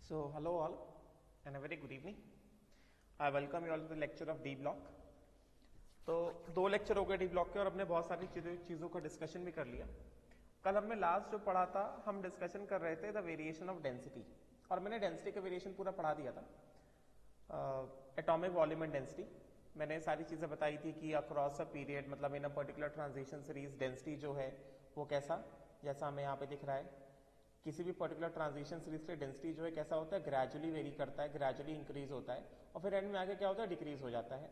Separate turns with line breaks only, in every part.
So, hello all and a very good evening. I welcome you all to the lecture of D block. तो दो lecture हो गए D block के और हमने बहुत सारी चीज़ों का डिस्कशन भी कर लिया। कल हमने लास्ट जो पढ़ा था हम डिस्कशन कर रहे थे द वेरिएशन ऑफ डेंसिटी और मैंने डेंसिटी का वेरिएशन पूरा पढ़ा दिया था। एटॉमिक वॉल्यूम एंड डेंसिटी मैंने सारी चीज़ें बताई थी कि अक्रॉस अ पीरियड मतलब in a particular transition series density जो है वो कैसा, जैसा हमें यहाँ पे दिख रहा है, किसी भी पर्टिकुलर ट्रांजिशन सीरीज के डेंसिटी जो है कैसा होता है, ग्रेजुअली वेरी करता है, ग्रेजुअली इंक्रीज होता है और फिर एंड में आगे क्या होता है, डिक्रीज हो जाता है।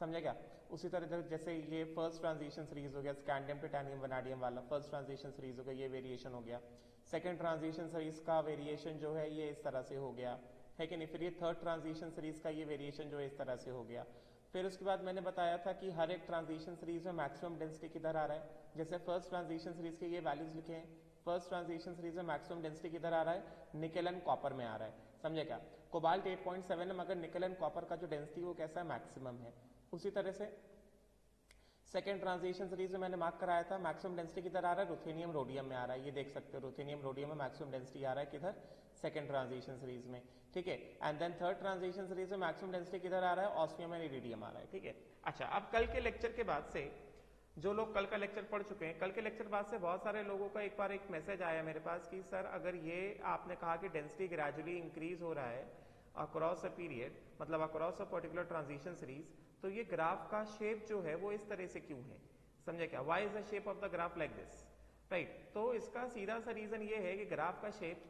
समझे क्या? उसी तरह जैसे ये फर्स्ट ट्रांजिशन सीरीज हो गया स्कैंडियम टिटानियम वनाडियम वाला, फर्स्ट ट्रांजिशन सीरीज हो गया, ये वेरिएशन हो गया। सेकंड ट्रांजिशन सीरीज का वेरिएशन जो है ये इस तरह से हो गया है कि नहीं। फिर ये थर्ड ट्रांजिशन सीरीज का ये वेरिएशन जो है इस तरह से हो गया। फिर उसके बाद मैंने बताया था कि हर एक ट्रांजिशन सीरीज में मैक्सिमम डेंसिटी किधर आ रहा है। जैसे फर्स्ट ट्रांजिशन सीरीज के ये वैल्यूज लिखे हैं, फर्स्ट ट्रांजिशन सीरीज में मैक्सिमम डेंसिटी किधर आ रहा है, निकेल एंड कॉपर में आ रहा है। समझे क्या? कोबाल्ट 8.7 है मगर निकेल एंड कॉपर का जो डेंसिटी वो कैसा है, मैक्सिमम है। उसी तरह से सेकेंड ट्रांजिशन सीरीज में मैंने मार्क कराया था मैक्सिमम डेंसिटी किधर आ रहा है, रुथेनियम रोडियम में आ रहा है। ये देख सकते हो रुथेनियम रोडियम में मैक्सिमम डेंसिटी आ रहा है किधर, सेकेंड ट्रांजिशन सीरीज में। ठीक है। And then third transition series में मैक्सिमम डेंसिटी किधर आ रहा है, ऑस्मियम एंड इरिडियम आ रहा है। ठीक है। अच्छा, अब कल के लेक्चर के बाद से जो लोग कल का लेक्चर पढ़ चुके हैं, कल के लेक्चर बाद से बहुत सारे लोगों का एक बार एक मैसेज आया मेरे पास कि सर अगर ये आपने कहा कि डेंसिटी ग्रेजुअली इंक्रीज हो रहा है अक्रॉस अ पीरियड मतलब across a particular transition series, तो ये ग्राफ का शेप जो है वो इस तरह से क्यों है? समझे क्या? Why is the shape of the graph like this, right? तो इसका सीधा सा रीजन ये है कि ग्राफ का शेप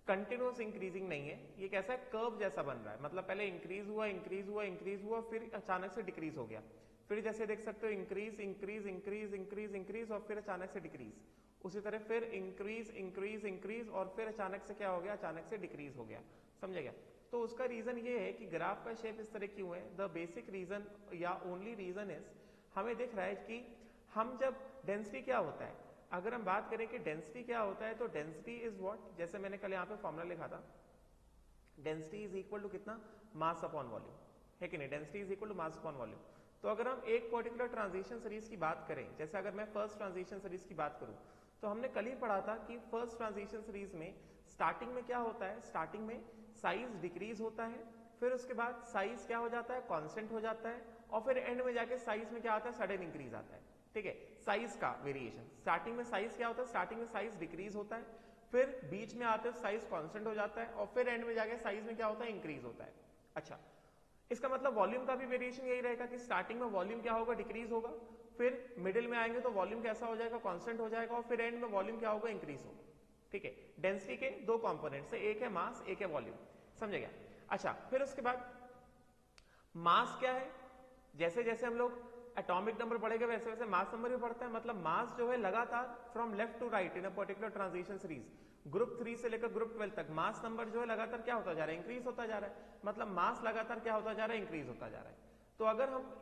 कंटिन्यूस इंक्रीजिंग नहीं है, ये कैसा है, कर्व जैसा बन रहा है। मतलब पहले इंक्रीज हुआ इंक्रीज हुआ इंक्रीज हुआ फिर अचानक से डिक्रीज हो गया, फिर जैसे देख सकते हो increase increase increase increase increase और फिर अचानक से डिक्रीज। उसी तरह फिर इंक्रीज इंक्रीज इंक्रीज और फिर अचानक से क्या हो गया, अचानक से डिक्रीज हो गया। समझे क्या? तो उसका रीजन ये है कि ग्राफ का शेप इस तरह क्यों है। द बेसिक रीजन या ओनली रीजन इज हमें दिख रहा है कि हम जब डेंसिटी क्या होता है, अगर हम बात करें कि डेंसिटी क्या होता है तो डेंसिटी इज व्हाट, जैसे मैंने कल यहाँ पे फॉर्मूला लिखा था, डेंसिटी इज इक्वल टू कितना, मास अपॉन वॉल्यूम, है कि नहीं? Density is equal to mass upon volume. तो अगर हम एक पर्टिकुलर ट्रांजिशन सीरीज की बात करें, जैसे अगर मैं फर्स्ट ट्रांजिशन सीरीज की बात करूं, तो हमने कल ही पढ़ा था कि फर्स्ट ट्रांजिशन सीरीज में स्टार्टिंग में क्या होता है, स्टार्टिंग में साइज डिक्रीज होता है, फिर उसके बाद साइज क्या हो जाता है, कांस्टेंट हो जाता है और फिर एंड में जाके साइज में क्या आता है, सडन इंक्रीज आता है। ठीक है। साइज का वेरिएशन, स्टार्टिंग में साइज क्या होता है, स्टार्टिंग में साइज डिक्रीज होता है, फिर बीच में आते साइज कांस्टेंट हो जाता है और फिर एंड में जाके साइज में क्या होता है, इंक्रीज होता है। अच्छा, इसका मतलब वॉल्यूम का भी वेरिएशन यही रहेगा कि स्टार्टिंग में वॉल्यूम क्या होगा, डिक्रीज होगा, फिर मिडिल में आएंगे तो वॉल्यूम कैसा हो जाएगा, कांस्टेंट हो जाएगा और फिर एंड में वॉल्यूम क्या होगा, इंक्रीज होगा। ठीक है। डेंसिटी के दो कंपोनेंट्स है, एक है मास एक है वॉल्यूम। समझेगा? अच्छा, फिर उसके बाद मास क्या है, जैसे जैसे हम लोग एटॉमिक नंबर बढ़ेगा वैसे वैसे मास नंबर भी बढ़ता है। मतलब मास जो है लगातार from left to right in a particular transition series group 3 से लेकर ग्रुप 12 तक मास नंबर जो है लगातार क्या होता जा रहा है, इंक्रीज होता जा रहा है। मतलब मास लगातार क्या होता जा रहा है, इंक्रीज होता जा रहा है। तो अगर हम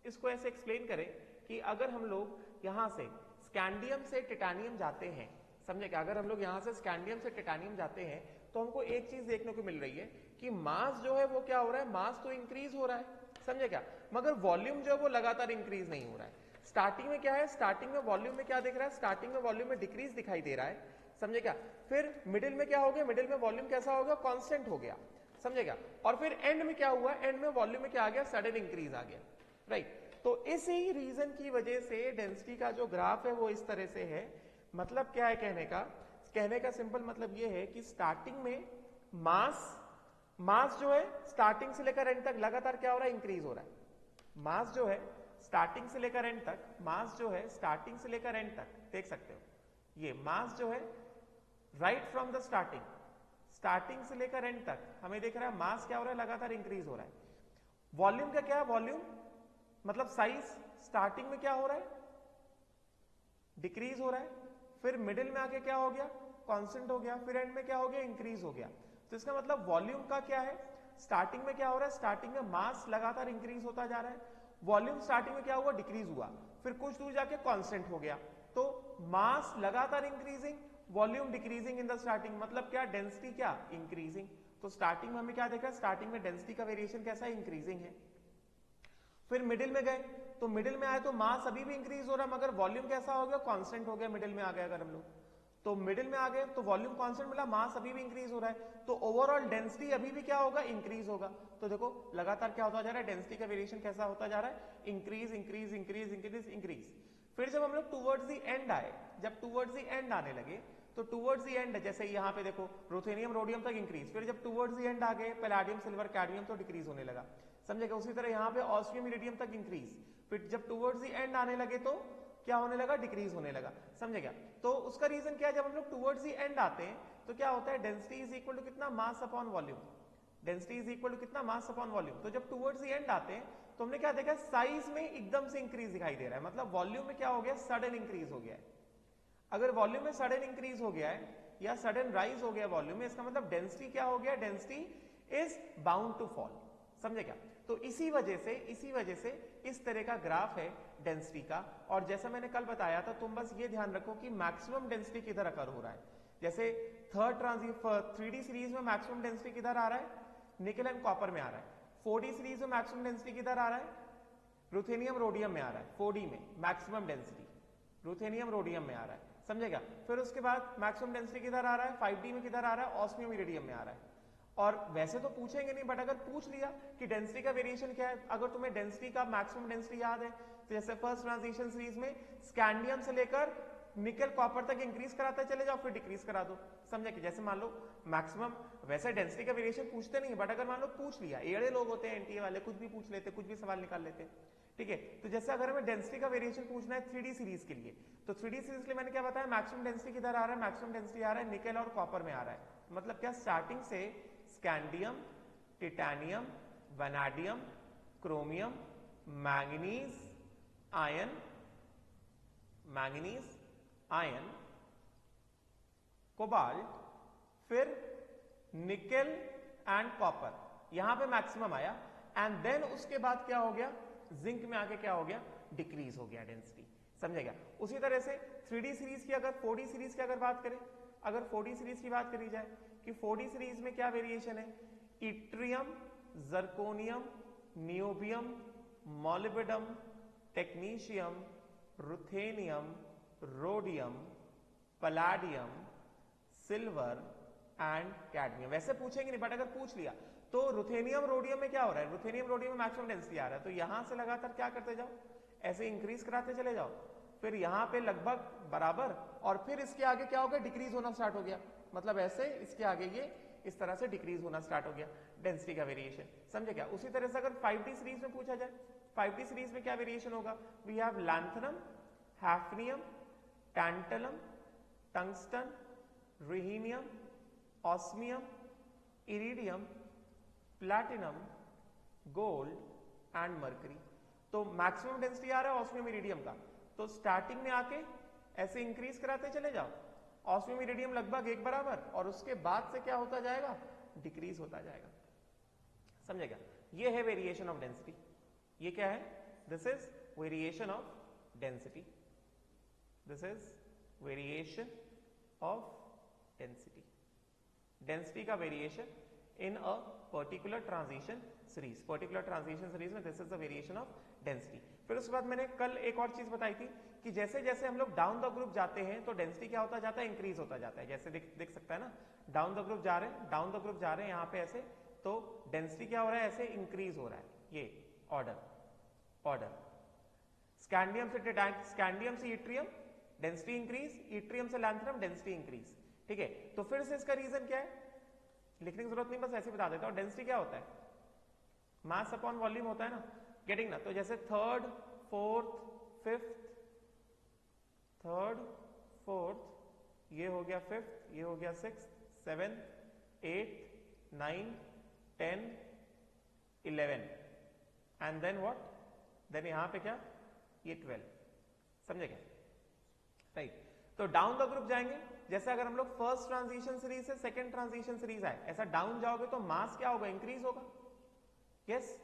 इसको ऐसे एक्सप्लेन करें कि अगर हम लोग यहां से स्कैंडियम से टिटानियम जाते हैं, समझे क्या, अगर हम लोग यहां से स्कैंडियम से टिटानियम जाते हैं तो हमको एक चीज देखने को मिल रही है कि मास जो है वो क्या हो रहा है, मास तो इंक्रीज हो रहा है, समझे क्या, मगर वॉल्यूम जो है वो लगातार इंक्रीज नहीं हो रहा है। स्टार्टिंग में क्या है, स्टार्टिंग में वॉल्यूम में क्या दिख रहा है, स्टार्टिंग में वॉल्यूम में डिक्रीज दिखाई दे रहा है, समझे क्या। फिर मिडिल में क्या हो गया, मिडिल में वॉल्यूम कैसा हो गया, कांस्टेंट हो गया, समझे क्या। और फिर एंड में क्या हुआ, एंड में वॉल्यूम में क्या आ गया, सडन इंक्रीज आ गया, राइट। तो इसी रीजन की वजह से डेंसिटी का जो ग्राफ है वो इस तरह से है। मतलब क्या है कहने का सिंपल मतलब ये है कि स्टार्टिंग में मास जो है स्टार्टिंग से लेकर एंड तक लगातार क्या हो रहा है, इंक्रीज हो रहा है। मास जो है स्टार्टिंग से लेकर एंड तक, मास जो है स्टार्टिंग से लेकर एंड तक देख सकते हो, ये मास जो है राइट फ्रॉम द स्टार्टिंग से लेकर एंड तक हमें देख रहा है मास क्या हो रहा है, लगातार इंक्रीज हो रहा है। वॉल्यूम का क्या है, वॉल्यूम मतलब साइज स्टार्टिंग में क्या हो रहा है, डिक्रीज हो रहा है, फिर मिडिल में आके क्या हो गया, कांस्टेंट हो गया, फिर एंड में क्या हो गया, इंक्रीज हो गया। तो इसका मतलब वॉल्यूम का क्या है, स्टार्टिंग में क्या हो रहा है, स्टार्टिंग में मास लगातार इंक्रीज होता जा रहा है, वॉल्यूम स्टार्टिंग में क्या हुआ, डिक्रीज हुआ, फिर कुछ दूर जाके कांस्टेंट हो गया। तो मास लगातार increasing, volume decreasing in the starting, मतलब क्या, डेंसिटी क्या, इंक्रीजिंग। तो स्टार्टिंग में हमें क्या देखा, स्टार्टिंग में डेंसिटी का वेरिएशन कैसा है, इंक्रीजिंग है। फिर मिडिल में गए तो मिडिल में आए तो मास अभी भी इंक्रीज हो रहा है मगर वॉल्यूम कैसा हो गया, कांस्टेंट हो गया, मिडिल में आ गया अगर हम लोग। तो मिडिल में आ गए तो वॉल्यूम कांस्टेंट मिला, मास अभी भी इंक्रीज हो रहा है, तो ओवरऑल डेंसिटी अभी भी क्या होगा, इंक्रीज होगा। तो देखो लगातार क्या होता जा रहा है, डेंसिटी का वेरिएशन कैसा होता जा रहा है, increase increase increase increase increase. फिर जब हम लोग टूवर्ड्स द एंड आए, जब टूवर्ड्स द एंड आने लगे, तो टूवर्ड्स द एंड जैसे यहाँ पे देखो रुथेनियम रोडियम तक इंक्रीज, फिर जब टूवर्ड्स द एंड आ गए पैलेडियम सिल्वर कैडमियम तो डिक्रीज होने लगा, समझेगा। उसी तरह यहाँ पे ऑस्मियम इरिडियम तक इंक्रीज, फिर जब टूवर्ड्स द एंड आने लगे तो क्या होने लगा, डिक्रीज होने लगा, समझेगा। तो उसका रीजन क्या है, जब हम लोग टूवर्ड्स द एंड आते हैं तो क्या होता है, डेंसिटी इज इक्वल टू कितना, mass upon volume, density is equal to कितना, मास अपॉन वॉल्यूम। तो जब टूवर्ड्स द एंड आते हैं तो हमने क्या देखा, साइज में एकदम से इंक्रीज दिखाई दे रहा है, मतलब वॉल्यूम में क्या हो गया, सडन इंक्रीज हो गया है। अगर वॉल्यूम में सडन इंक्रीज हो गया है या सडन राइज हो गया वॉल्यूम में, इसका मतलब डेंसिटी क्या हो गया, density is bound to fall, समझे क्या। तो इसी वजह से इस तरह का ग्राफ है डेंसिटी का। और जैसा मैंने कल बताया था, तुम बस ये ध्यान रखो कि मैक्सिमम डेंसिटी किधर अकर हो रहा है। जैसे थर्ड 3D सीरीज में मैक्सिमम डेंसिटी किधर आ रहा है, निकल एंड कॉपर में आ रहा है। 4D सीरीज में मैक्सिमम डेंसिटी किधर आ रहा है, रुथेनियम रोडियम में आ रहा है। 4D में मैक्सिमम डेंसिटी रुथेनियम रोडियम में आ रहा है, समझेगा। फिर उसके बाद मैक्सिमम डेंसिटी किधर आ रहा है, 5D में किधर आ रहा है, ऑस्मियम इरिडियम में आ रहा है। और वैसे तो पूछेंगे नहीं, बट अगर पूछ लिया कि डेंसिटी का वेरिएशन क्या है, अगर तुम्हें डेंसिटी का मैक्सिमम डेंसिटी याद है तो जैसे फर्स्ट ट्रांजिशन सीरीज में स्कैंडियम से लेकर निकल कॉपर तक इंक्रीज कराते चले जाओ, फिर डिक्रीज करा दो, समझे कि। जैसे मान लो मैक्सिमम, वैसे डेंसिटी का वेरिएशन पूछते नहीं, बट अगर मान लो पूछ लिया, एड़े लोग होते हैं एनटीए वाले, कुछ भी पूछ लेते, कुछ भी सवाल निकाल लेते, ठीक है। तो जैसे अगर हमें डेंसिटी का वेरिएशन पूछना है 3D सीरीज के लिए, तो 3D सीरीज के लिए मैंने क्या बताया, मैक्सिमम डेंसिटी किधर आ रहा है, मैक्सिमम डेंसिटी आ रहा है निकल और कॉपर में आ रहा है। मतलब क्या, स्टार्टिंग से scandium, titanium, vanadium, chromium, manganese, iron, cobalt, फिर निकल एंड कॉपर, यहां पे मैक्सिमम आया। एंड देन उसके बाद क्या हो गया, जिंक में आके क्या हो गया, डिक्रीज हो गया डेंसिटी, समझेगा। उसी तरह से 3D सीरीज की अगर 4D सीरीज की अगर बात करें, अगर 4D सीरीज की बात करी जाए कि 4D सीरीज में क्या वेरिएशन है, yttrium, zirconium, niobium, molybdenum, technetium, ruthenium, rhodium, palladium, silver and cadmium. वैसे पूछेंगे नहीं, बट अगर पूछ लिया तो रुथेनियम रोडियम में क्या हो रहा है, रुथेनियम रोडियम में मैक्सिमम डेंसिटी आ रहा है, तो यहां से लगातार क्या करते जाओ, ऐसे इंक्रीज कराते चले जाओ, फिर यहां पे लगभग बराबर, और फिर इसके आगे क्या हो गया, डिक्रीज होना स्टार्ट हो गया। मतलब ऐसे इसके आगे ये इस तरह से डिक्रीज होना स्टार्ट हो गया डेंसिटी का वेरिएशन, समझे क्या। उसी तरह से अगर 5D सीरीज में पूछा जाए, 5D सीरीज में क्या वेरिएशन होगा, we have lanthanum, hafnium, tantalum, tungsten, rhenium, osmium, iridium, platinum, gold and mercury. तो मैक्सिमम डेंसिटी आ रहा है ऑस्मियम इरिडियम का, तो स्टार्टिंग में आके ऐसे इंक्रीज कराते चले जाओ, ऑस्मियम इरिडियम लगभग एक बराबर, और उसके बाद से क्या होता जाएगा, डिक्रीज होता जाएगा, समझेगा। ये है वेरिएशन ऑफ डेंसिटी। ये क्या है, this is variation of density, this is variation of density, density का variation in a particular transition series, particular transition series में this is the variation of density. फिर उसके बाद मैंने कल एक और चीज बताई थी कि जैसे जैसे हम लोग डाउन द ग्रुप जाते हैं तो डेंसिटी क्या होता जाता है, इंक्रीज होता जाता है। जैसे देख सकता है ना, डाउन द ग्रुप जा रहे हैं, डाउन द ग्रुप जा रहे हैं यहाँ पे ऐसे, तो डेंसिटी क्या हो रहा है, ऐसे इंक्रीज हो रहा है, ये ऑर्डर स्कैंडियम से इट्रियम डेंसिटी इंक्रीज, इट्रियम से लैंथनम डेंसिटी इंक्रीज, ठीक है। तो फिर से इसका रीजन क्या है, लिखने की जरूरत नहीं, बस ऐसे बता देता हूं। डेंसिटी क्या होता है, मास अपॉन वॉल्यूम होता है ना, गेटिंग ना। तो जैसे थर्ड, फोर्थ, ये हो गया फिफ्थ, ये हो गया sixth, 7, 8, 9, 10, 11 and then what, then यहां पे क्या, ये 12, समझे क्या, राइट। तो डाउन द ग्रुप जाएंगे, जैसे अगर हम लोग फर्स्ट ट्रांजिशन सीरीज से सेकंड ट्रांजिशन सीरीज आए, ऐसा डाउन जाओगे तो मास क्या होगा, इंक्रीज होगा, यस।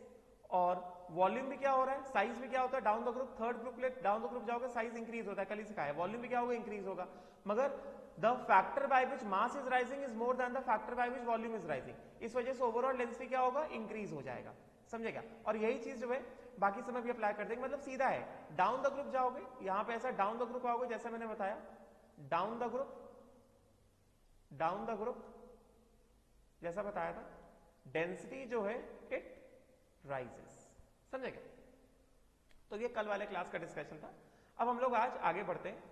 और वॉल्यूम भी क्या हो रहा है, साइज भी क्या होता है, down the group, third group lay down the group जाओगे साइज इंक्रीज होता है, कल ही सिखाया। वॉल्यूम भी क्या होगा, इंक्रीज होगा, मगर the factor by which mass is rising is more then the factor by which volume is rising. इस वजह से ओवरऑल डेंसिटी क्या होगा, इंक्रीज हो जाएगा, समझेगा। और यही चीज जो है बाकी समय भी अप्लाई कर देंगे, मतलब सीधा है, डाउन द ग्रुप जाओगे, यहां पे ऐसा डाउन द ग्रुप आओगे, जैसा मैंने बताया, down the group down the group जैसा बताया था डेंसिटी जो है इट राइजेस। समझे क्या? तो ये कल वाले क्लास का डिस्कशन था। अब हम लोग आज आगे बढ़ते हैं।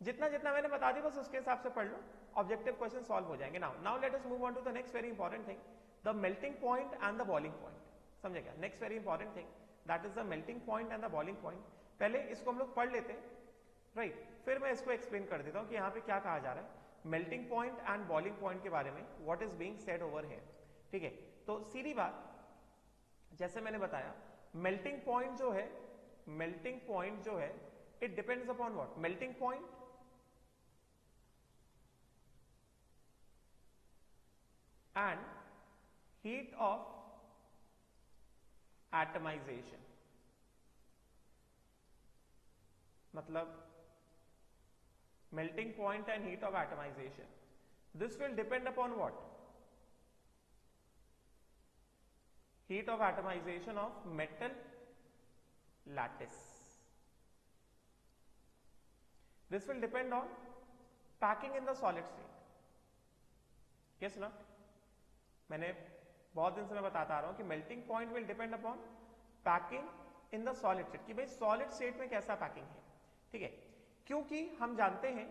जितना जितना मैंने बता दी बस उसके हिसाब से पढ़ लो, ऑब्जेक्टिव क्वेश्चन सॉल्व हो जाएंगे। Now let us move on to the next very important thing, the melting point and the boiling point. समझे क्या? Next very important thing that is the melting point and the boiling point. पहले इसको हम लोग पढ़ लेते हैं, right? फिर मैं इसको एक्सप्लेन कर देता हूं कि यहाँ पे क्या कहा जा रहा है melting point and boiling point के बारे में, what is being said over here. ठीक है, तो सीधी बात, जैसे मैंने बताया मेल्टिंग पॉइंट जो है, मेल्टिंग पॉइंट जो है it depends upon what? Melting point and heat of atomization. मतलब melting point and heat of atomization, this will depend upon what? Heat of atomization of metal lattice. This will depend on packing in the solid state. Yes ना? मैंने बहुत दिन से मैं बताता आ रहा हूं कि melting point will depend upon packing in the solid state, कि भाई solid state में कैसा packing है। ठीक है, क्योंकि हम जानते हैं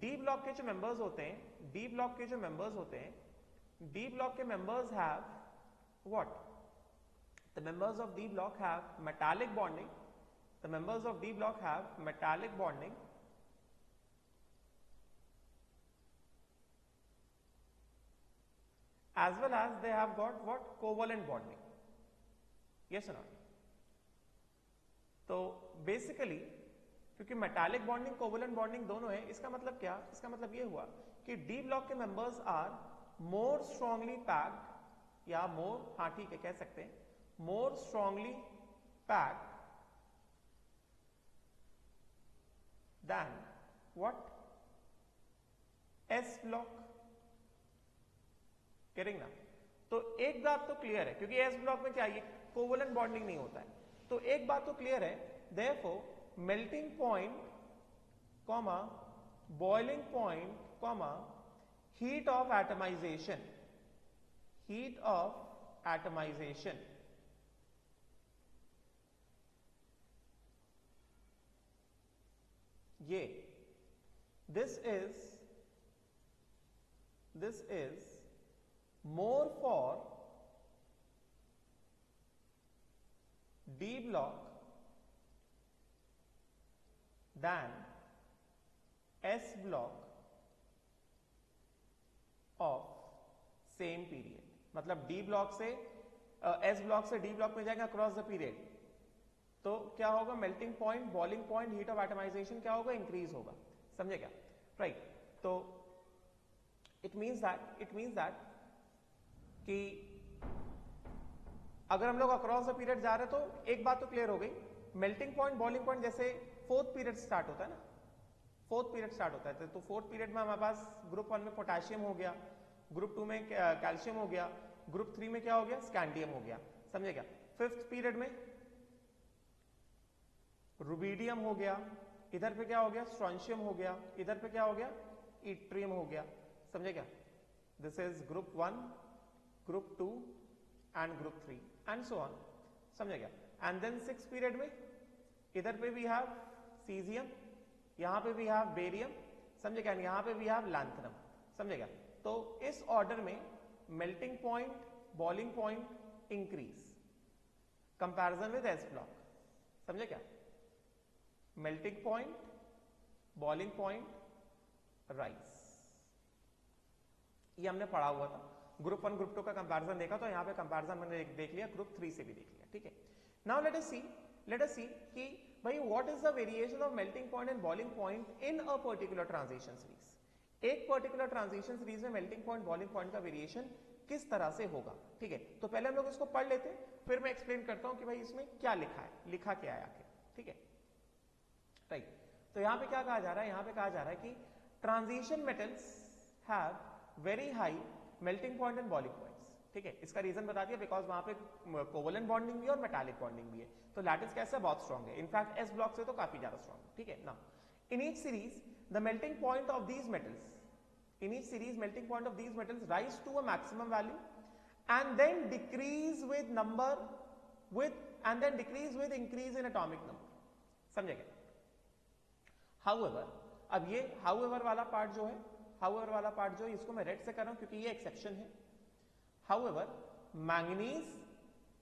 डी ब्लॉक के जो मेंबर्स होते हैं, डी ब्लॉक के जो मेंबर्स होते हैं, डी ब्लॉक के members have what? The members of D block have metallic bonding, the members of D block have metallic bonding as well as they have got what? Covalent bonding. Yes or not? तो basically क्योंकि metallic bonding covalent bonding दोनों है, इसका मतलब क्या? इसका मतलब ये हुआ कि डी ब्लॉक के members are more strongly packed, या मोर, हाँ ठीक है कह सकते हैं, more strongly packed than what? S block. करेंगे ना? तो एक बात तो क्लियर है, क्योंकि एस ब्लॉक में क्या है, कोवलेंट बॉन्डिंग नहीं होता है, तो एक बात तो क्लियर है, therefore melting point comma boiling point comma heat of atomization, heat of atomization ये this is more for D block than S block of same period। मतलब D ब्लॉक से S ब्लॉक से D ब्लॉक में जाएगा across the period, तो क्या होगा? Melting point, boiling point, heat of atomization क्या होगा? इंक्रीज होगा। समझे क्या? राइट। तो इट मीन्स दैट कि अगर हम लोग अक्रॉस द पीरियड जा रहे हैं तो एक बात तो क्लियर हो गई, मेल्टिंग पॉइंट, बॉइलिंग पॉइंट जैसे फोर्थ पीरियड स्टार्ट होता है ना, फोर्थ पीरियड स्टार्ट होता है, तो फोर्थ पीरियड में हमारे पास ग्रुप 1 में पोटेशियम हो गया, ग्रुप 2 में कैल्शियम हो गया, ग्रुप 3 में क्या हो गया? स्कैंडियम हो गया। समझे क्या? फिफ्थ पीरियड में रुबीडियम हो गया, इधर पे क्या हो गया? स्ट्रोंशियम हो गया, इधर पे क्या हो गया? इट्रियम हो गया। समझे क्या? This is group 1, group 2 and group 3 and so on. समझे क्या? एंड देन सिक्स पीरियड में इधर पे वी हैव सीजियम, यहां पे वी हैव बेरियम। समझे क्या? यहां पे वी हैव लैंथनम। समझे क्या? तो इस ऑर्डर में melting point, boiling point increase comparison with S block. समझे क्या? Melting point, boiling point rise, ये हमने पढ़ा हुआ था। ग्रुप 1 ग्रुप 2 का कंपैरिजन देखा, तो यहां पे कंपैरिजन मैंने देख लिया, ग्रुप 3 से भी देख लिया। ठीक है, नाउ लेट अस सी कि भाई what is the variation of melting point and boiling point in a particular transition series. एक पर्टिकुलर ट्रांजिशन सीरीज में मेल्टिंग पॉइंट, बॉइलिंग पॉइंट का वेरिएशन किस तरह से होगा। ठीक है, तो पहले हम लोग इसको पढ़ लेते हैं, फिर मैं एक्सप्लेन करता हूं कि भाई इसमें क्या लिखा है, लिखा क्या है आखिर। ठीक है, राइट। तो यहां पे क्या कहा जा रहा है? यहां पे कहा जा रहा है कि transition metals have very high melting point and boiling points. ठीक है, इसका रीजन बता दिया, बिकॉज वहां पे कोवलेंट बॉन्डिंग भी है और मेटालिक बॉन्डिंग भी है, तो लैटिस कैसा? बहुत स्ट्रॉन्ग है, इनफैक्ट एस ब्लॉक से तो काफी ज्यादा स्ट्रॉन्ग है। ठीक है, now in each series the melting point of these metals in each series melting point of these metals rise to a maximum value and then decrease with increase in atomic number. समझे क्या? However, अब ये however वाला part जो है, however वाला part जो है, इसको मैं रेड से कर रहा हूं क्योंकि ये एक्सेप्शन है. However, manganese,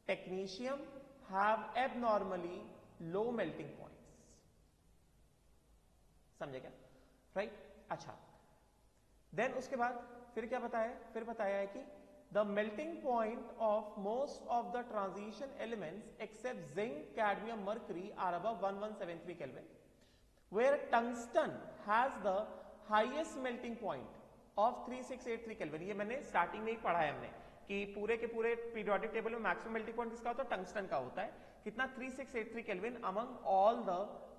technetium have abnormally low melting points. समझे क्या? राइट? अच्छा, देन उसके बाद फिर क्या बताया? फिर बताया है कि the melting point of most of the transition elements except zinc, cadmium, mercury are above 1173 Kelvin, where tungsten has the highest melting point of 3683 Kelvin. ये मैंने स्टार्टिंग में ही पढ़ा है हमने कि पूरे के पूरे पीरियोडिक टेबल में मैक्सिमम मेल्टिंग पॉइंट किसका होता है? टंगस्टन का होता है. कितना? 3683 kelvin among all the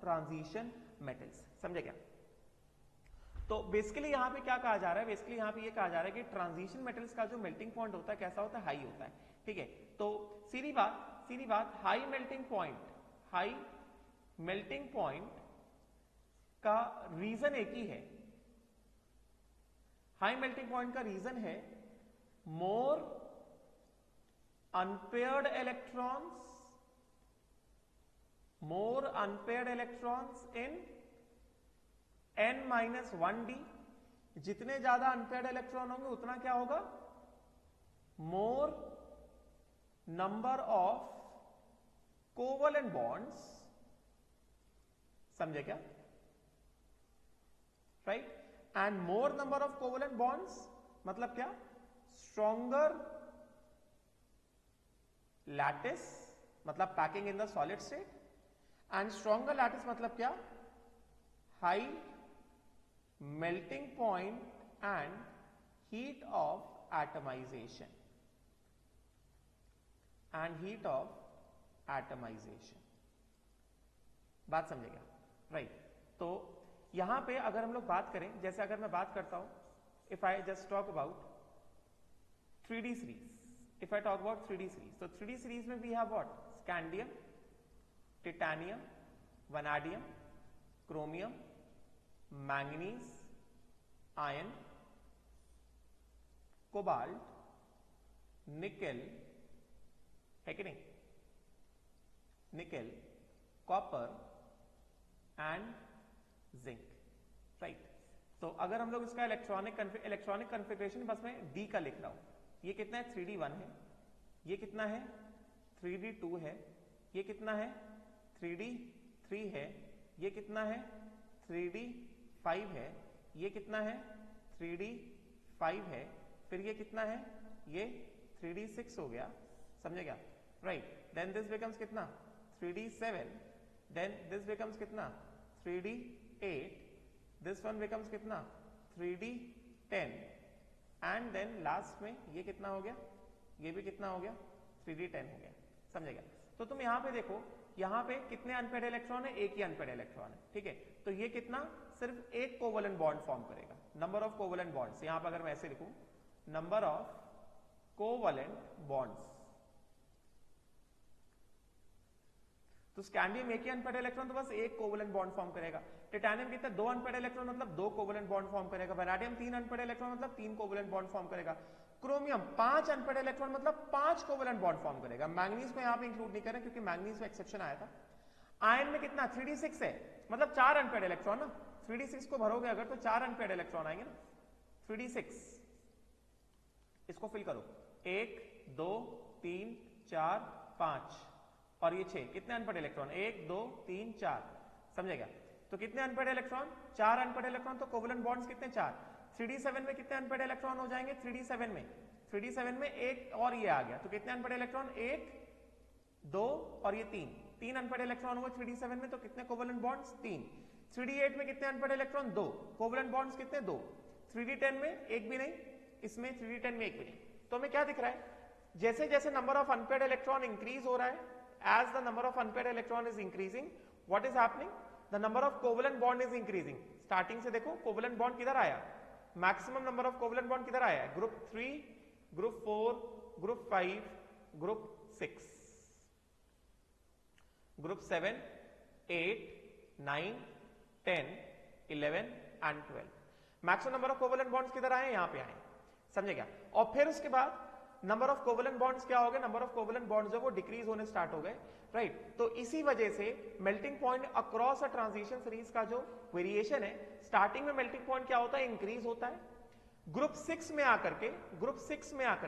transition metals. समझे क्या? तो बेसिकली यहां पे क्या कहा जा रहा है? बेसिकली यहां पे ये कहा जा रहा है कि ट्रांजिशन मेटल्स का जो मेल्टिंग पॉइंट होता है कैसा होता है? हाई होता है. ठीक है, तो सीधी बात हाई मेल्टिंग पॉइंट का रीजन एक ही है. हाई मेल्टिंग पॉइंट का रीजन है more unpaired electrons in n-1d. जितने ज्यादा अनपेयर्ड इलेक्ट्रॉन होंगे उतना क्या होगा? more number of covalent bonds. समझे क्या? Right? And more number of covalent bonds मतलब क्या? Stronger lattice मतलब packing in the solid state, and stronger lattice मतलब क्या? High melting point and heat of atomization. बात समझेगा? राइट. तो यहां पे अगर हम लोग बात करें, जैसे अगर मैं बात करता हूं, if I just talk about 3D series, if I talk about 3D series, so 3D series में we have what? Scandium, titanium, vanadium, chromium, manganese, iron, cobalt, nickel, है कि नहीं? nickel, copper and zinc. Right. तो अगर हम लोग इसका electronic configuration बस मैं D का लिख रहा हूं. ये कितना है? 3D1 है. ये कितना है? 3D2 है. ये कितना है? 3D3 है. ये कितना है? 3D5 है. ये कितना है? 3D5 है. फिर ये कितना है? ये 3D6 हो गया. समझे क्या? राइट. देन दिस बिकम्स कितना? 3D7. देन दिस बिकम्स कितना? 3D8. दिस वन बिकम्स कितना? 3D10. एंड देन लास्ट में ये कितना हो गया? ये भी कितना हो गया? 3D10 हो गया. समझेगा? तो तुम यहां पे देखो, यहां पे कितने अनपेयर्ड इलेक्ट्रॉन है? एक ही अनपेयर्ड इलेक्ट्रॉन है. ठीक है, तो ये कितना? सिर्फ एक कोवलेंट बॉन्ड फॉर्म करेगा. नंबर ऑफ कोवलेंट बॉन्ड्स यहां पर अगर मैं ऐसे लिखूं, नंबर ऑफ कोवलेंट बॉन्ड्स, तो स्कैंडियम एक ही अनपेयर्ड इलेक्ट्रॉन, तो बस एक कोवलेंट बॉन्ड फॉर्म करेगा. टिटानियम कितना? 2 अनपेयर्ड इलेक्ट्रॉन मतलब 2 कोवलेंट बॉन्ड फॉर्म करेगा. वैनाडियम 3 अनपेयर्ड इलेक्ट्रॉन मतलब 3 कोवलेंट बॉन्ड फॉर्म करेगा. क्रोमियम 5 अनपेयर्ड इलेक्ट्रॉन मतलब 5 कोवलेंट बॉन्ड फॉर्म करेगा. मैंगनीज को यहां पे इंक्लूड नहीं करें क्योंकि मैंगनीज में एक्सेप्शन आया था. आयरन में कितना? 3D6 है मतलब 4 अनपेयर्ड इलेक्ट्रॉन ना. 3D6 को भरोगे अगर तो 4 अनपेयर्ड इलेक्ट्रॉन आएंगे ना. 3D6 इसको फिल करो. 1 2 3 4 5 और ये 6. कितने अनपेयर्ड इलेक्ट्रॉन? 1 2 3 4. समझेगा? तो कितने अनपेयर्ड इलेक्ट्रॉन? 4 unpaired electron. तो कोवलेंट बॉन्ड्स कितने? 4. 3D7 में कितने अनपेयर्ड इलेक्ट्रॉन हो जाएंगे? 3D7 में एक और ये आ गया. तो कितने अनपेयर्ड इलेक्ट्रॉन? 1 2 और ये 3 अनपेयर्ड इलेक्ट्रॉन हुए 3D7 में. तो कितने कोवलेंट बॉन्ड्स? 3. 3D8 में कितने अनपेयर्ड इलेक्ट्रॉन? 2. कोवलेंट बॉन्ड्स कितने? 2. 3D10 में एक भी नहीं. इसमें 3D10 में एक भी नहीं. तो हमें क्या दिख रहा है? जैसे जैसे number of unpaired electron increase हो रहा है, as the number of unpaired electron is increasing, what is happening? The number of covalent bond is increasing. Starting से देखो covalent bond किधर आया? Maximum number of covalent bond किधर आया है? Group 3, Group 4, Group 5, Group 6, Group 7, 8, 9, 10, 11 and 12. Maximum number of covalent bonds किधर आए, यहां पे आए, समझे क्या। और फिर उसके बाद नंबर ऑफ कोवेलेंट बॉन्ड्स क्या हो गए, नंबर ऑफ कोवेलेंट बॉन्ड्स जो वो डिक्रीज होने स्टार्ट हो गए, राइट। तो इसी वजह से melting point across a transition series का जो वेरिएशन है, स्टार्टिंग में मेल्टिंग पॉइंट क्या होता है, इंक्रीज होता है, ग्रुप 6 में आकर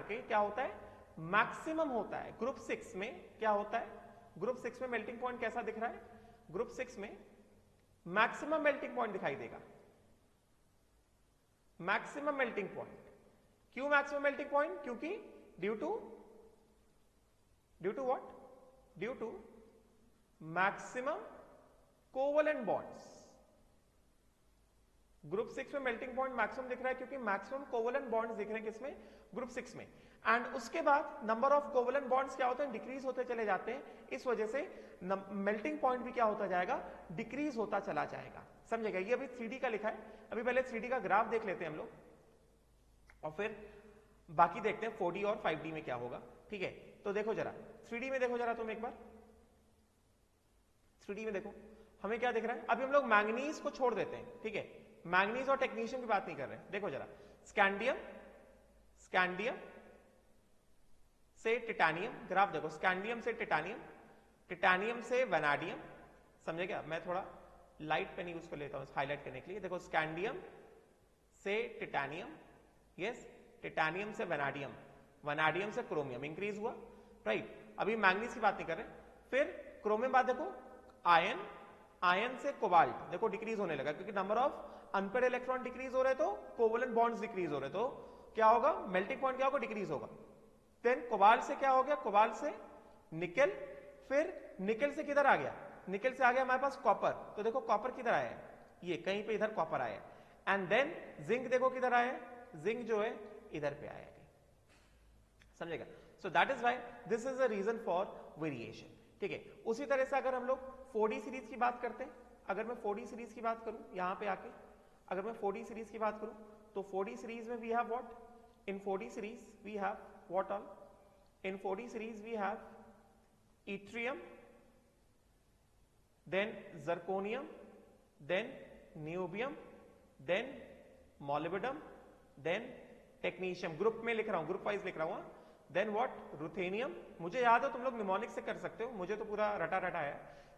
के क्या होता है, मैक्सिमम होता है। ग्रुप 6 में क्या होता है, ग्रुप 6 में मेल्टिंग पॉइंट कैसा दिख रहा है, ग्रुप 6 में मैक्सिमम मेल्टिंग पॉइंट दिखाई देगा, मैक्सिमम मेल्टिंग पॉइंट। क्यों मैक्सिमम मेल्टिंग पॉइंट, क्योंकि due to what, due to maximum covalent bonds. Group 6 में मेल्टिंग पॉइंट मैक्सिमम दिख रहा है क्योंकि मैक्सिमम कोवेलेंट बॉन्ड्स दिख रहे हैं किसमें, ग्रुप 6 में। एंड उसके बाद नंबर ऑफ कोवेलेंट बॉन्ड्स क्या होते हैं, डिक्रीज होते चले जाते हैं, इस वजह से मेल्टिंग पॉइंट भी क्या होता जाएगा, डिक्रीज होता चला जाएगा, समझेगा। ये अभी 3D का लिखा है, अभी पहले 3D का ग्राफ देख लेते हैं हम लोग और फिर बाकी देखते हैं 4D और 5D में क्या होगा, ठीक है। तो देखो जरा 3D में देखो जरा तुम एक बार, 3D में देखो हमें क्या दिख रहा है। अभी हम लोग मैंगनीज को छोड़ देते हैं, ठीक है, मैंगनीज और टेक्नीशियम की बात नहीं कर रहे हैं। देखो जरा स्कैंडियम, स्कैंडियम से टिटानियम, ग्राफ देखो, स्कैंडियम से टिटानियम, टिटानियम से वैनाडियम, समझे क्या। मैं थोड़ा लाइट पेन यूज कर लेता हूं हाईलाइट करने के लिए। देखो स्कैंडियम से टिटानियम, यस, टिटानियम से वैनाडियम, वैनाडियम से क्रोमियम, इंक्रीज हुआ, राइट। अभी मैंगनीज की बात नहीं कर रहे। फिर क्रोमियम बात देखो, आयन, आयन से कोबाल्ट, देखो डिक्रीज होने लगा क्योंकि number of unpaired electron decrease हो रहे तो कोवेलेंट बॉन्ड्स डिक्रीज हो रहे, तो क्या होगा, मेल्टिंग पॉइंट क्या होगा, डिक्रीज होगा। देन कोबाल्ट से क्या हो गया, कोबाल्ट से निकल, फिर निकल से किधर आ गया, निकल से आ गया हमारे पास कॉपर, तो देखो कॉपर किधर आया है, ये कहीं पे इधर कॉपर आया है। एंड देन जिंक देखो किधर आया है, जिंक जो है इधर पे आया है, समझेगा। So that is why this is a reason for variation, ठीक है। उसी तरह से अगर हम लोग 4D सीरीज की बात करते हैं, अगर मैं 4D सीरीज की बात करूं यहां पे आके, अगर मैं 4D सीरीज की बात करूं तो 4D सीरीज में we have what, in 4D series we have what all, in 4D series we have yttrium, then zirconium, then niobium, then molybdenum, then technetium। Group में लिख रहा हूं, ग्रुप वाइज लिख रहा हूं, देन व्हाट, रुथेनियम, मुझे याद है तुम लोग निमोनिक से कर सकते हो, मुझे तो पूरा रटा रटा है,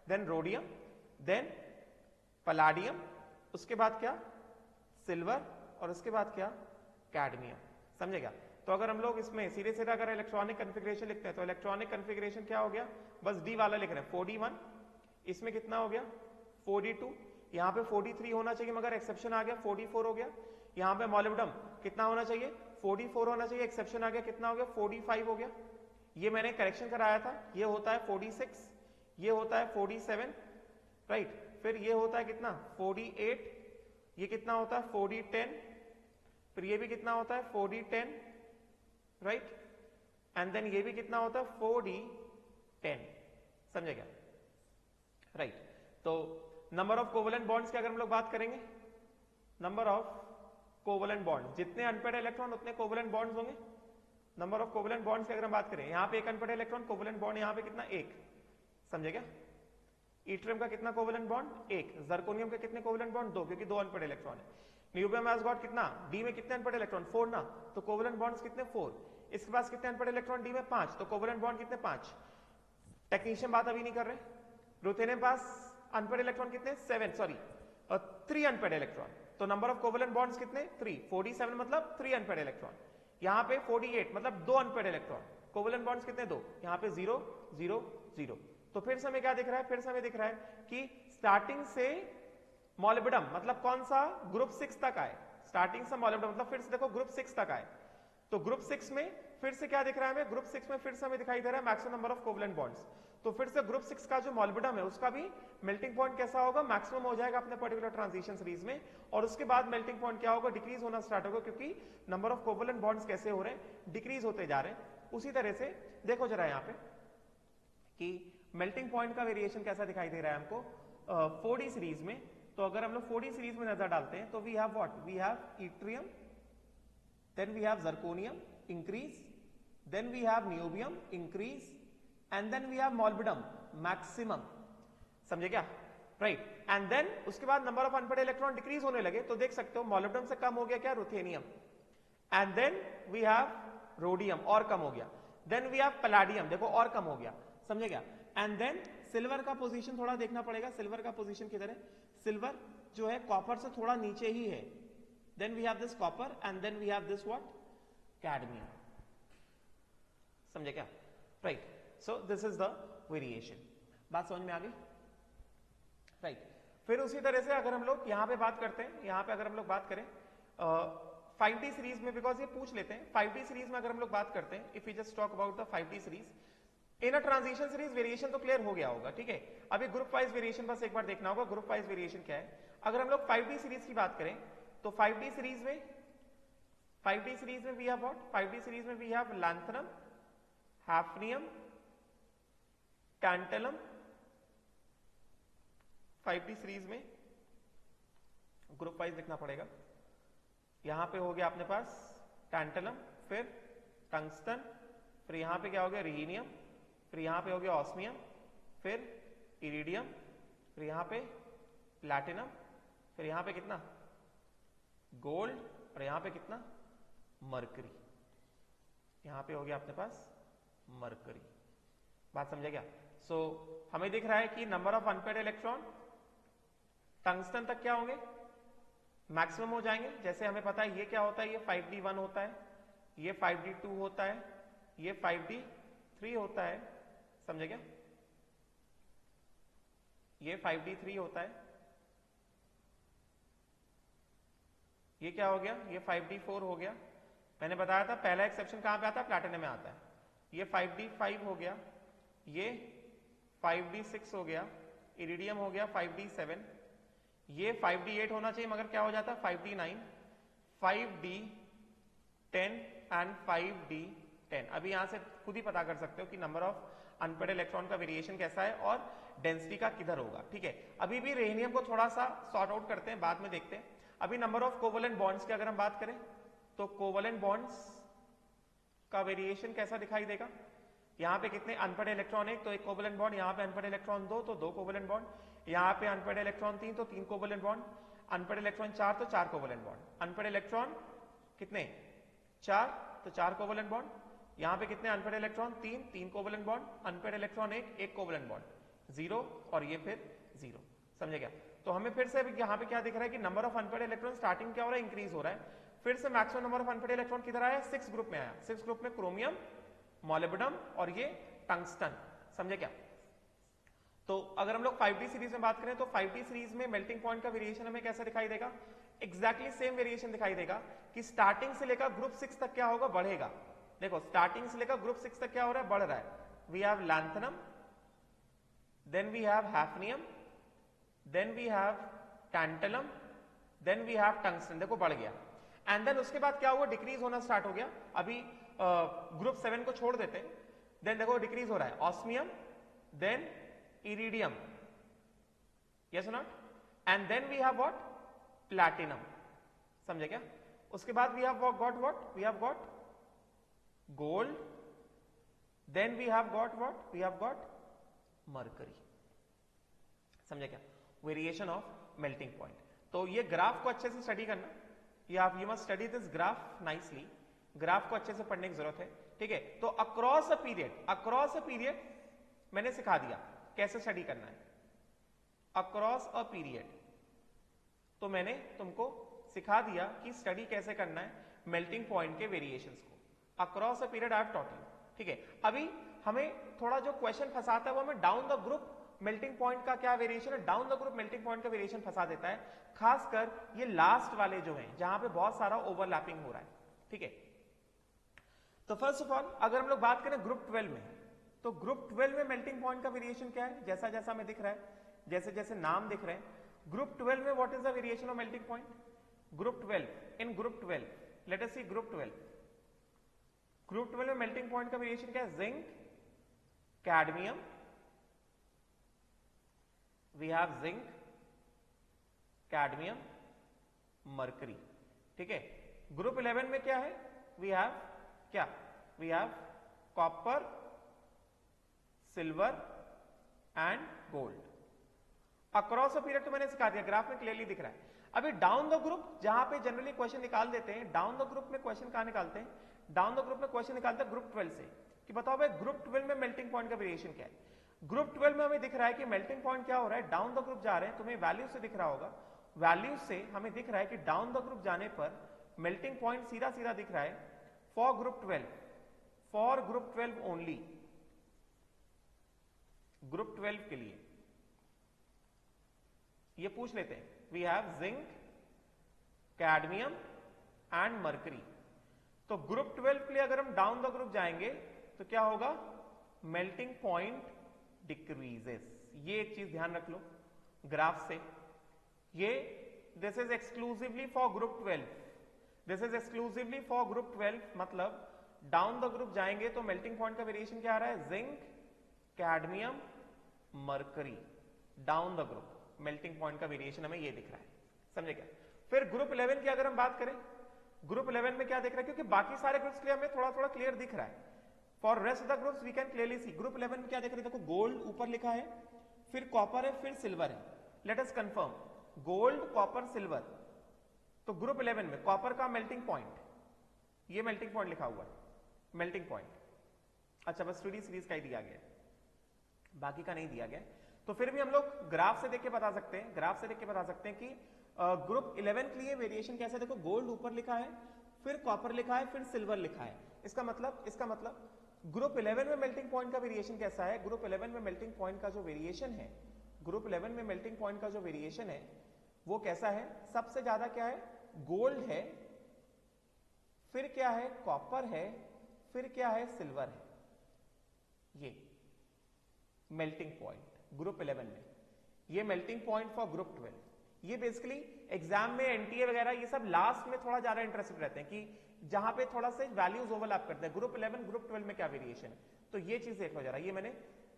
देन रोडियम, देन पलाडियम, उसके बाद क्या, सिल्वर, और उसके बाद क्या, कैडमियम, समझेगा। तो अगर हम लोग इसमें सीधे सीधा अगर इलेक्ट्रॉनिक कन्फिग्रेशन लिखते हैं तो इलेक्ट्रॉनिक कन्फिग्रेशन क्या हो गया, बस डी वाला लिख रहे हैं, 4D1, इसमें कितना हो गया 4D2, यहाँ पे 4D3 होना चाहिए मगर एक्सेप्शन आ गया 4D4 हो गया। यहाँ पे मॉलिब्डेनम कितना होना चाहिए, 4D4 होना चाहिए, एक्सेप्शन आ गया, कितना हो गया 4D5 हो गया। ये मैंने करेक्शन कराया था, ये होता है 4D6, ये होता है 4D7, राइट। फिर ये होता है कितना 4D8, ये कितना होता है 4D10, फिर ये भी कितना होता है 4D10, राइट। एंड देन ये भी कितना होता है 4D10, समझे क्या, राइट। तो नंबर ऑफ कोवेलेंट बॉन्ड्स की अगर हम लोग बात करेंगे, नंबर ऑफ कोवेलेंट बॉन्ड, जितने अनपेड इलेक्ट्रॉन उतने कोवेलेंट बॉन्ड्स होंगे। नंबर ऑफ कोवेलेंट बॉन्ड्स की अगर हम बात करें, यहां पे एक अनपेड इलेक्ट्रॉन, कोवेलेंट बॉन्ड यहां पे कितना, एक, समझे क्या। yttrium का कितना कोवेलेंट बॉन्ड, एक, जर्कोनियम के कितने कोवेलेंट बॉन्ड, दो, क्योंकि दो अनपेड इलेक्ट्रॉन है। न्यूबियम हैज गॉट कितना, डी में कितने अनपेड इलेक्ट्रॉन, 4 ना, तो कोवेलेंट बॉन्ड्स कितने 4। इसके पास कितने अनपेड इलेक्ट्रॉन, डी में 5, तो कोवेलेंट बॉन्ड कितने 5। टेक्नीशियम बात अभी नहीं कर रहे। रुथेनियम पास अनपेड इलेक्ट्रॉन कितने 7, सॉरी 3 अनपेड इलेक्ट्रॉन, तो नंबर ऑफ कोवेलेंट बॉन्ड्स कितने 3, 4D7 मतलब 3 अनपेड इलेक्ट्रॉन। यहाँ पे 4D8 मतलब 2 अनपेड इलेक्ट्रॉन, कोवेलेंट बॉन्ड्स कितने 2, यहाँ पे 0 0 0। तो फिर से हमें क्या दिख रहा है, फिर से हमें दिख रहा है कि स्टार्टिंग से मॉलिब्डेनम मतलब कौन सा, ग्रुप 6 तक आए, स्टार्टिंग से मॉलिब्डेनम मतलब फिर से देखो ग्रुप 6 तक आए, तो ग्रुप 6 में फिर से क्या दिख रहा है हमें, ग्रुप 6 में फिर से हमें दिखाई दे रहा है maximum number of covalent bonds. तो फिर से ग्रुप 6 का जो मॉलिब्डेनम है उसका भी मेल्टिंग पॉइंट कैसा होगा, मैक्सिमम हो जाएगा अपने पर्टिकुलर ट्रांजिशन सीरीज में, और उसके बाद मेल्टिंग पॉइंट क्या होगा, डिक्रीज होना स्टार्ट होगा, क्योंकि नंबर ऑफ कोवेलेंट बॉन्ड्स कैसे हो रहे हैं, डिक्रीज होते जा रहे हैं। उसी तरह से देखो जरा यहाँ पे कि मेल्टिंग पॉइंट का वेरिएशन कैसा दिखाई दे रहा है हमको 4D सीरीज में। तो अगर हम लोग 4D सीरीज में नजर डालते हैं तो we have what, we have yttrium, then we have zirconium increase, then we have niobium increase, and then we have molybdenum maximum, समझे क्या। राइट। एंड देन उसके बाद number of unpaired electron decrease होने लगे, तो देख सकते हो मॉलिब्डेनम से कम हो गया क्या, ruthenium, and then we have rhodium और कम हो गया, देन वी हैव पैलेडियम, देखो और कम हो गया, समझे क्या। एंड देन सिल्वर का पोजीशन थोड़ा देखना पड़ेगा, सिल्वर का पोजीशन किधर है, सिल्वर जो है कॉपर से थोड़ा नीचे ही है, then we have this copper and then we have this what, cadmium, समझे क्या, right. So this is the variation, बात समझ में आ गई, राइट। फिर उसी तरह से अगर हम लोग यहां पे बात करते हैं, यहां पे अगर हम लोग बात करें 5D सीरीज में, बिकॉज ये पूछ लेते हैं 5D सीरीज में अगर हम लोग बात करते हैं, if you just talk about the 5D series in a transition series, variation तो क्लियर हो गया होगा, ठीक है। अभी ग्रुप वाइज वेरिएशन बस एक बार देखना होगा, ग्रुप वाइज वेरिएशन क्या है। अगर हम लोग 5D सीरीज की बात करें तो 5D सीरीज में we have what, 5D series में we have lanthanum, hafnium, tantalum, 5D series में ग्रुप वाइज लिखना पड़ेगा। यहां पे हो गया अपने पास टैंटलम, फिर टंगस्टन, फिर यहां पे क्या हो गया, रिहीनियम, फिर यहां पे हो गया ऑस्मियम, फिर इरिडियम, फिर यहां पे प्लैटिनम, फिर यहां पे कितना गोल्ड, और यहां पे कितना मरकरी, यहां पे हो गया अपने पास मरकरी, बात समझे क्या। सो हमें दिख रहा है कि number of unpaired electron tungsten तक क्या होंगे, मैक्सिमम हो जाएंगे। जैसे हमें पता है ये क्या होता है, ये 5D1 होता है, ये 5D2 होता है, ये 5D3 होता है, समझे क्या, ये 5D3 होता है, ये क्या हो गया, ये 5D4 हो गया। मैंने बताया था पहला एक्सेप्शन कहां पे आता है, प्लैटिनम में आता है। ये 5D5 हो गया, ये 5D6 हो गया, इरिडियम हो गया 5D7, ये 5D8 होना चाहिए मगर क्या हो जाता है 5D9, 5D10 एंड 5D10। अभी यहां से खुद ही पता कर सकते हो कि नंबर ऑफ अनपेड इलेक्ट्रॉन का वेरिएशन कैसा है और डेंसिटी का किधर होगा, ठीक है। अभी भी रेनियम को थोड़ा सा सॉर्ट आउट करते हैं, बाद में देखते हैं। अभी नंबर ऑफ कोवलेंट बॉन्ड्स की अगर हम बात करें तो कोवलेंट बॉन्ड्स का वेरिएशन कैसा दिखाई देगा, यहां पे कितने अनपेड इलेक्ट्रॉन, एक तो एक कोवलेंट बॉन्ड, यहां पे अनपेड इलेक्ट्रॉन 2 तो 2 कोवलेंट बॉन्ड, यहां पे अनपेड इलेक्ट्रॉन 3 तो 3 कोवलेंट बॉन्ड, अनपेड इलेक्ट्रॉन 4 तो 4 कोवलेंट बॉन्ड, अनपेड इलेक्ट्रॉन कितने 4 तो 4 कोवलेंट बॉन्ड, यहां पे कितने unpaired electron 3 covalent bond, unpaired electron 1 covalent bond 0, और ये फिर 0, समझे क्या। तो हमें फिर से यहां पे क्या दिख रहा है कि number of unpaired electron starting क्या हो रहा है, इंक्रीज हो रहा है। फिर से maximum number of unpaired electron किधर आया, 6 ग्रुप में आया, 6 ग्रुप में क्रोमियम, मॉलिब्डेनम और ये टंगस्टन, समझे क्या। तो अगर हम लोग 5D सीरीज में बात करें तो 5D सीरीज में मेल्टिंग पॉइंट का वेरिएशन हमें कैसा दिखाई देगा, एग्जैक्टली सेम वेरिएशन दिखाई देगा कि स्टार्टिंग से लेकर ग्रुप 6 तक क्या होगा, बढ़ेगा। देखो स्टार्टिंग से लेकर ग्रुप 6 तक क्या हो रहा है, बढ़ रहा है। We have lanthanum, then we have hafnium, then we have tantalum, then we have tungsten, देखो बढ़ गया। एंड देन उसके बाद क्या हुआ, डिक्रीज होना स्टार्ट हो गया। अभी ग्रुप 7 को छोड़ देते हैं, देन देखो डिक्रीज हो रहा है, ऑस्मियम, देन इरिडियम, यस और not, and then we have what, platinum, समझे क्या। उसके बाद we have got what, we have got gold, then we have got what, we have got mercury, समझे क्या, वेरिएशन ऑफ मेल्टिंग पॉइंट। तो ये graph को अच्छे से स्टडी करना, you must study this graph nicely, graph को अच्छे से पढ़ने की जरूरत है, ठीक है। तो अक्रॉस अ पीरियड मैंने सिखा दिया कैसे स्टडी करना है, अक्रॉस अ पीरियड तो मैंने तुमको सिखा दिया कि स्टडी कैसे करना है मेल्टिंग पॉइंट के वेरिएशंस को, across a period I have taught you, ठीक है। अभी हमें थोड़ा जो क्वेश्चन फंसाता है वो हमें down the group melting point का क्या वेरिएशन है, down the group melting point का वेरिएशन फंसा देता है, खासकर ये लास्ट वाले जो हैं जहां पे बहुत सारा ओवरलैपिंग हो रहा है, ठीक है। तो फर्स्ट ऑफ ऑल अगर हम लोग बात करें ग्रुप 12 में, तो ग्रुप 12 में मेल्टिंग पॉइंट का वेरिएशन क्या है, जैसा जैसा हमें दिख रहा है, जैसे जैसे नाम दिख रहे हैं, ग्रुप 12 में what is the variation of melting point, group 12, in group 12 let us see group 12, group 12 में मेल्टिंग पॉइंट का वेरिएशन क्या है, zinc, cadmium, we have zinc, cadmium, mercury, ठीक है। ग्रुप 11 में क्या है, वी हैव क्या, we have copper, silver and gold. Across a period तो मैंने सिखा दिया, ग्राफ में क्लियरली दिख रहा है। अभी डाउन द ग्रुप जहां पे जनरली क्वेश्चन निकाल देते हैं, डाउन द ग्रुप में क्वेश्चन कहां निकालते हैं, डाउन द ग्रुप में क्वेश्चन निकालते हैं ग्रुप 12 से, कि बताओ भाई ग्रुप 12 में मेल्टिंग पॉइंट का वेरिएशन क्या है। ग्रुप 12 में हमें दिख रहा है कि मेल्टिंग पॉइंट क्या हो रहा है, डाउन द ग्रुप जा रहे हैं, तुम्हें वैल्यू से दिख रहा होगा, वैल्यू से हमें दिख रहा है कि डाउन द ग्रुप जाने पर मेल्टिंग पॉइंट सीधा सीधा दिख रहा है for group 12, for group 12 only, group 12 के लिए ये पूछ लेते हैं, we have zinc, cadmium and mercury. तो ग्रुप 12 के लिए अगर हम डाउन द ग्रुप जाएंगे तो क्या होगा, मेल्टिंग पॉइंट डिक्रीजेस। ये एक चीज ध्यान रख लो ग्राफ से, ये this is exclusively for group 12, this is exclusively for group 12, मतलब डाउन द ग्रुप जाएंगे तो मेल्टिंग पॉइंट का वेरिएशन क्या आ रहा है, zinc, cadmium, mercury, down the group melting point का वेरिएशन हमें ये दिख रहा है, समझे क्या। फिर ग्रुप 11 की अगर हम बात करें, ग्रुप 11 में क्या दिख रहा है, क्योंकि बाकी सारे ग्रुप्स के लिए हमें थोड़ा थोड़ा क्लियर दिख रहा है, for rest of the groups we can clearly see. Group 11 में क्या दिख रहा है, देखो गोल्ड ऊपर लिखा है, फिर कॉपर है, फिर सिल्वर है, let us confirm, gold, copper, silver. तो ग्रुप 11 में कॉपर का मेल्टिंग पॉइंट, ये मेल्टिंग पॉइंट लिखा हुआ है, मेल्टिंग पॉइंट, अच्छा बस 3D सीरीज का ही दिया गया, बाकी का नहीं दिया गया। तो फिर भी हम लोग ग्राफ से देख के बता सकते हैं, ग्राफ से देख के बता सकते हैं कि ग्रुप 11 के लिए वेरिएशन कैसा है, देखो गोल्ड ऊपर लिखा है, फिर कॉपर लिखा है, फिर सिल्वर लिखा है, इसका मतलब ग्रुप 11 में मेल्टिंग पॉइंट का वेरिएशन कैसा है, ग्रुप 11 में मेल्टिंग पॉइंट का जो वेरिएशन है, ग्रुप 11 में मेल्टिंग पॉइंट का जो वेरिएशन है वो कैसा है, सबसे ज्यादा क्या है, गोल्ड है, फिर क्या है, कॉपर है, फिर क्या है, सिल्वर है, ये मेल्टिंग पॉइंट ग्रुप 11 में, ये मेल्टिंग पॉइंट फॉर ग्रुप 12। ये बेसिकली एग्जाम में एनटीए वगैरह ये सब लास्ट में थोड़ा ज्यादा इंटरेस्टेड रहते हैं कि जहां पे थोड़ा सा वैल्यूज ओवरलैप करते हैं, ग्रुप 11 ग्रुप 12 में क्या वेरिएशन है, तो ये चीज देख लो जरा, ये मैंने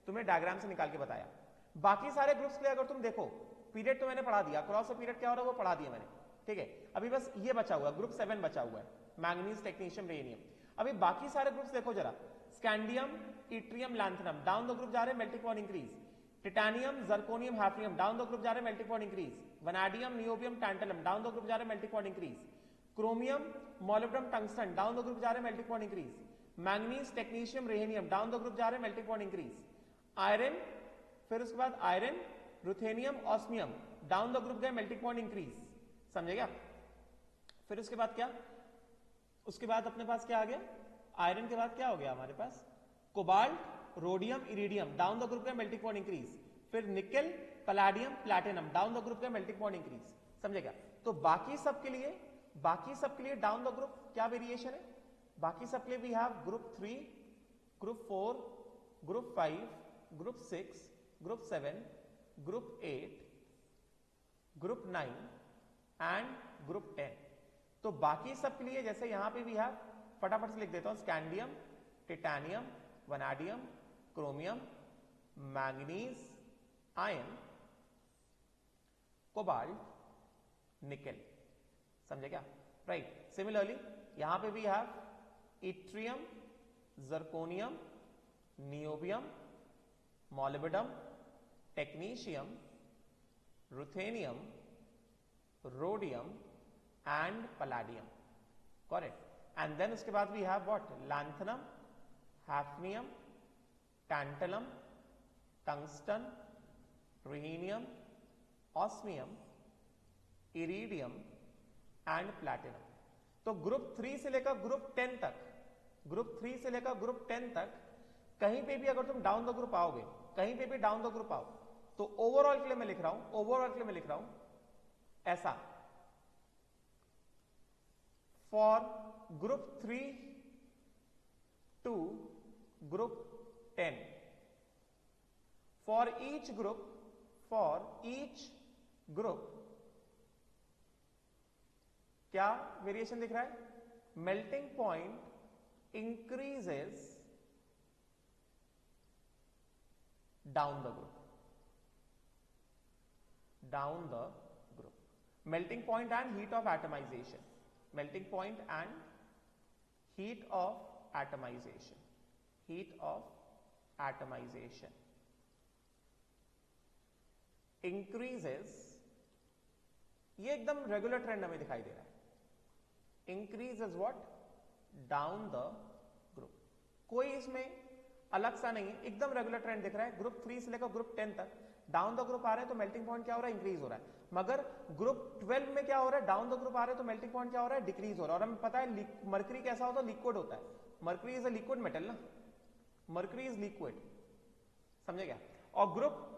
तुम्हें डायग्राम से निकाल के बताया। बाकी सारे ग्रुप्स के लिए अगर तुम देखो, पीरियड तो मैंने पढ़ा दिया, क्रॉस पीरियड क्या हो रहा है वो पढ़ा दिया मैंने, ठीक है। अभी बस ये बचा हुआ है, ग्रुप 7 बचा हुआ है, मैंगनीज, टेक्नीशियम, रेनियम। अभी बाकी सारे ग्रुप्स देखो जरा, scandium, yttrium, lanthanum, down the group जा रहे हैं, melting point increase, titanium, zirconium, hafnium, down the group जा रहे हैं, melting point increase, vanadium, niobium, tantalum, down the group जा रहे हैं, melting point increase, chromium, molybdenum, tungsten, down the group जा रहे हैं, melting point increase, manganese, technetium, rhenium, down the group जा रहे हैं, मेल्टिंग पॉइंट इंक्रीज, आयरन, फिर उसके बाद iron, ruthenium, osmium, down the group गए, मेल्टिंग पॉइंट इंक्रीज, समझे क्या। फिर उसके बाद क्या, उसके बाद अपने पास क्या आ गया, आयरन के बाद क्या हो गया हमारे पास, cobalt, rhodium, iridium, down the group गए, मेल्टिंग पॉइंट इंक्रीज, फिर nickel, palladium, platinum, down the group गए, मेल्टिंग पॉइंट इंक्रीज, समझेगा। तो बाकी सब के लिए डाउन द ग्रुप क्या वेरिएशन है, बाकी सब के लिए we have group 3, group 4, group 5, group 6, group 7, group 8, group 9 and group 10। तो बाकी सब के लिए जैसे यहां पे भी हैव, फटाफट से लिख देता हूं, scandium, titanium, vanadium, chromium, manganese, iron, cobalt, nickel, समझे क्या, राइट। सिमिलरली यहां पे भी have yttrium, zirconium, niobium, molybdenum, technetium, ruthenium, rhodium and palladium, correct. And then उसके बाद we have what, lanthanum, hafnium, tantalum, tungsten, ruthenium, osmium, iridium and platinum. तो group 3 से लेकर ग्रुप 10 तक, ग्रुप 3 से लेकर ग्रुप 10 तक कहीं पे भी अगर तुम डाउन द ग्रुप आओगे, कहीं पे भी डाउन द ग्रुप आओ, तो ओवरऑल के लिए मैं लिख रहा हूं, ओवरऑल के लिए मैं लिख रहा हूं ऐसा, for group 3 to group 10, for each group क्या वेरिएशन दिख रहा है, melting point increases down the group, down the group, melting point and heat of atomization, melting point and heat of atomization, heat of atomization increases, ये एकदम regular trend हमें दिखाई दे रहा है, increase is what, down the group, कोई इसमें अलग सा नहीं है, एकदम रेगुलर ट्रेंड दिख रहा है। ग्रुप 3 से लेकर ग्रुप 10 तक डाउन द ग्रुप आ रहा है तो मेल्टिंग पॉइंट क्या हो रहा है, इंक्रीज हो रहा है। मगर ग्रुप 12 में क्या हो रहा है, डाउन द ग्रुप आ रहा है तो मेल्टिंग पॉइंट क्या हो रहा है, डिक्रीज हो रहा है। और हमें पता है मर्करी कैसा होता है, लिक्विड होता है, mercury is a liquid metal ना, मर्करी इज लिक्विड, समझे क्या। और ग्रुप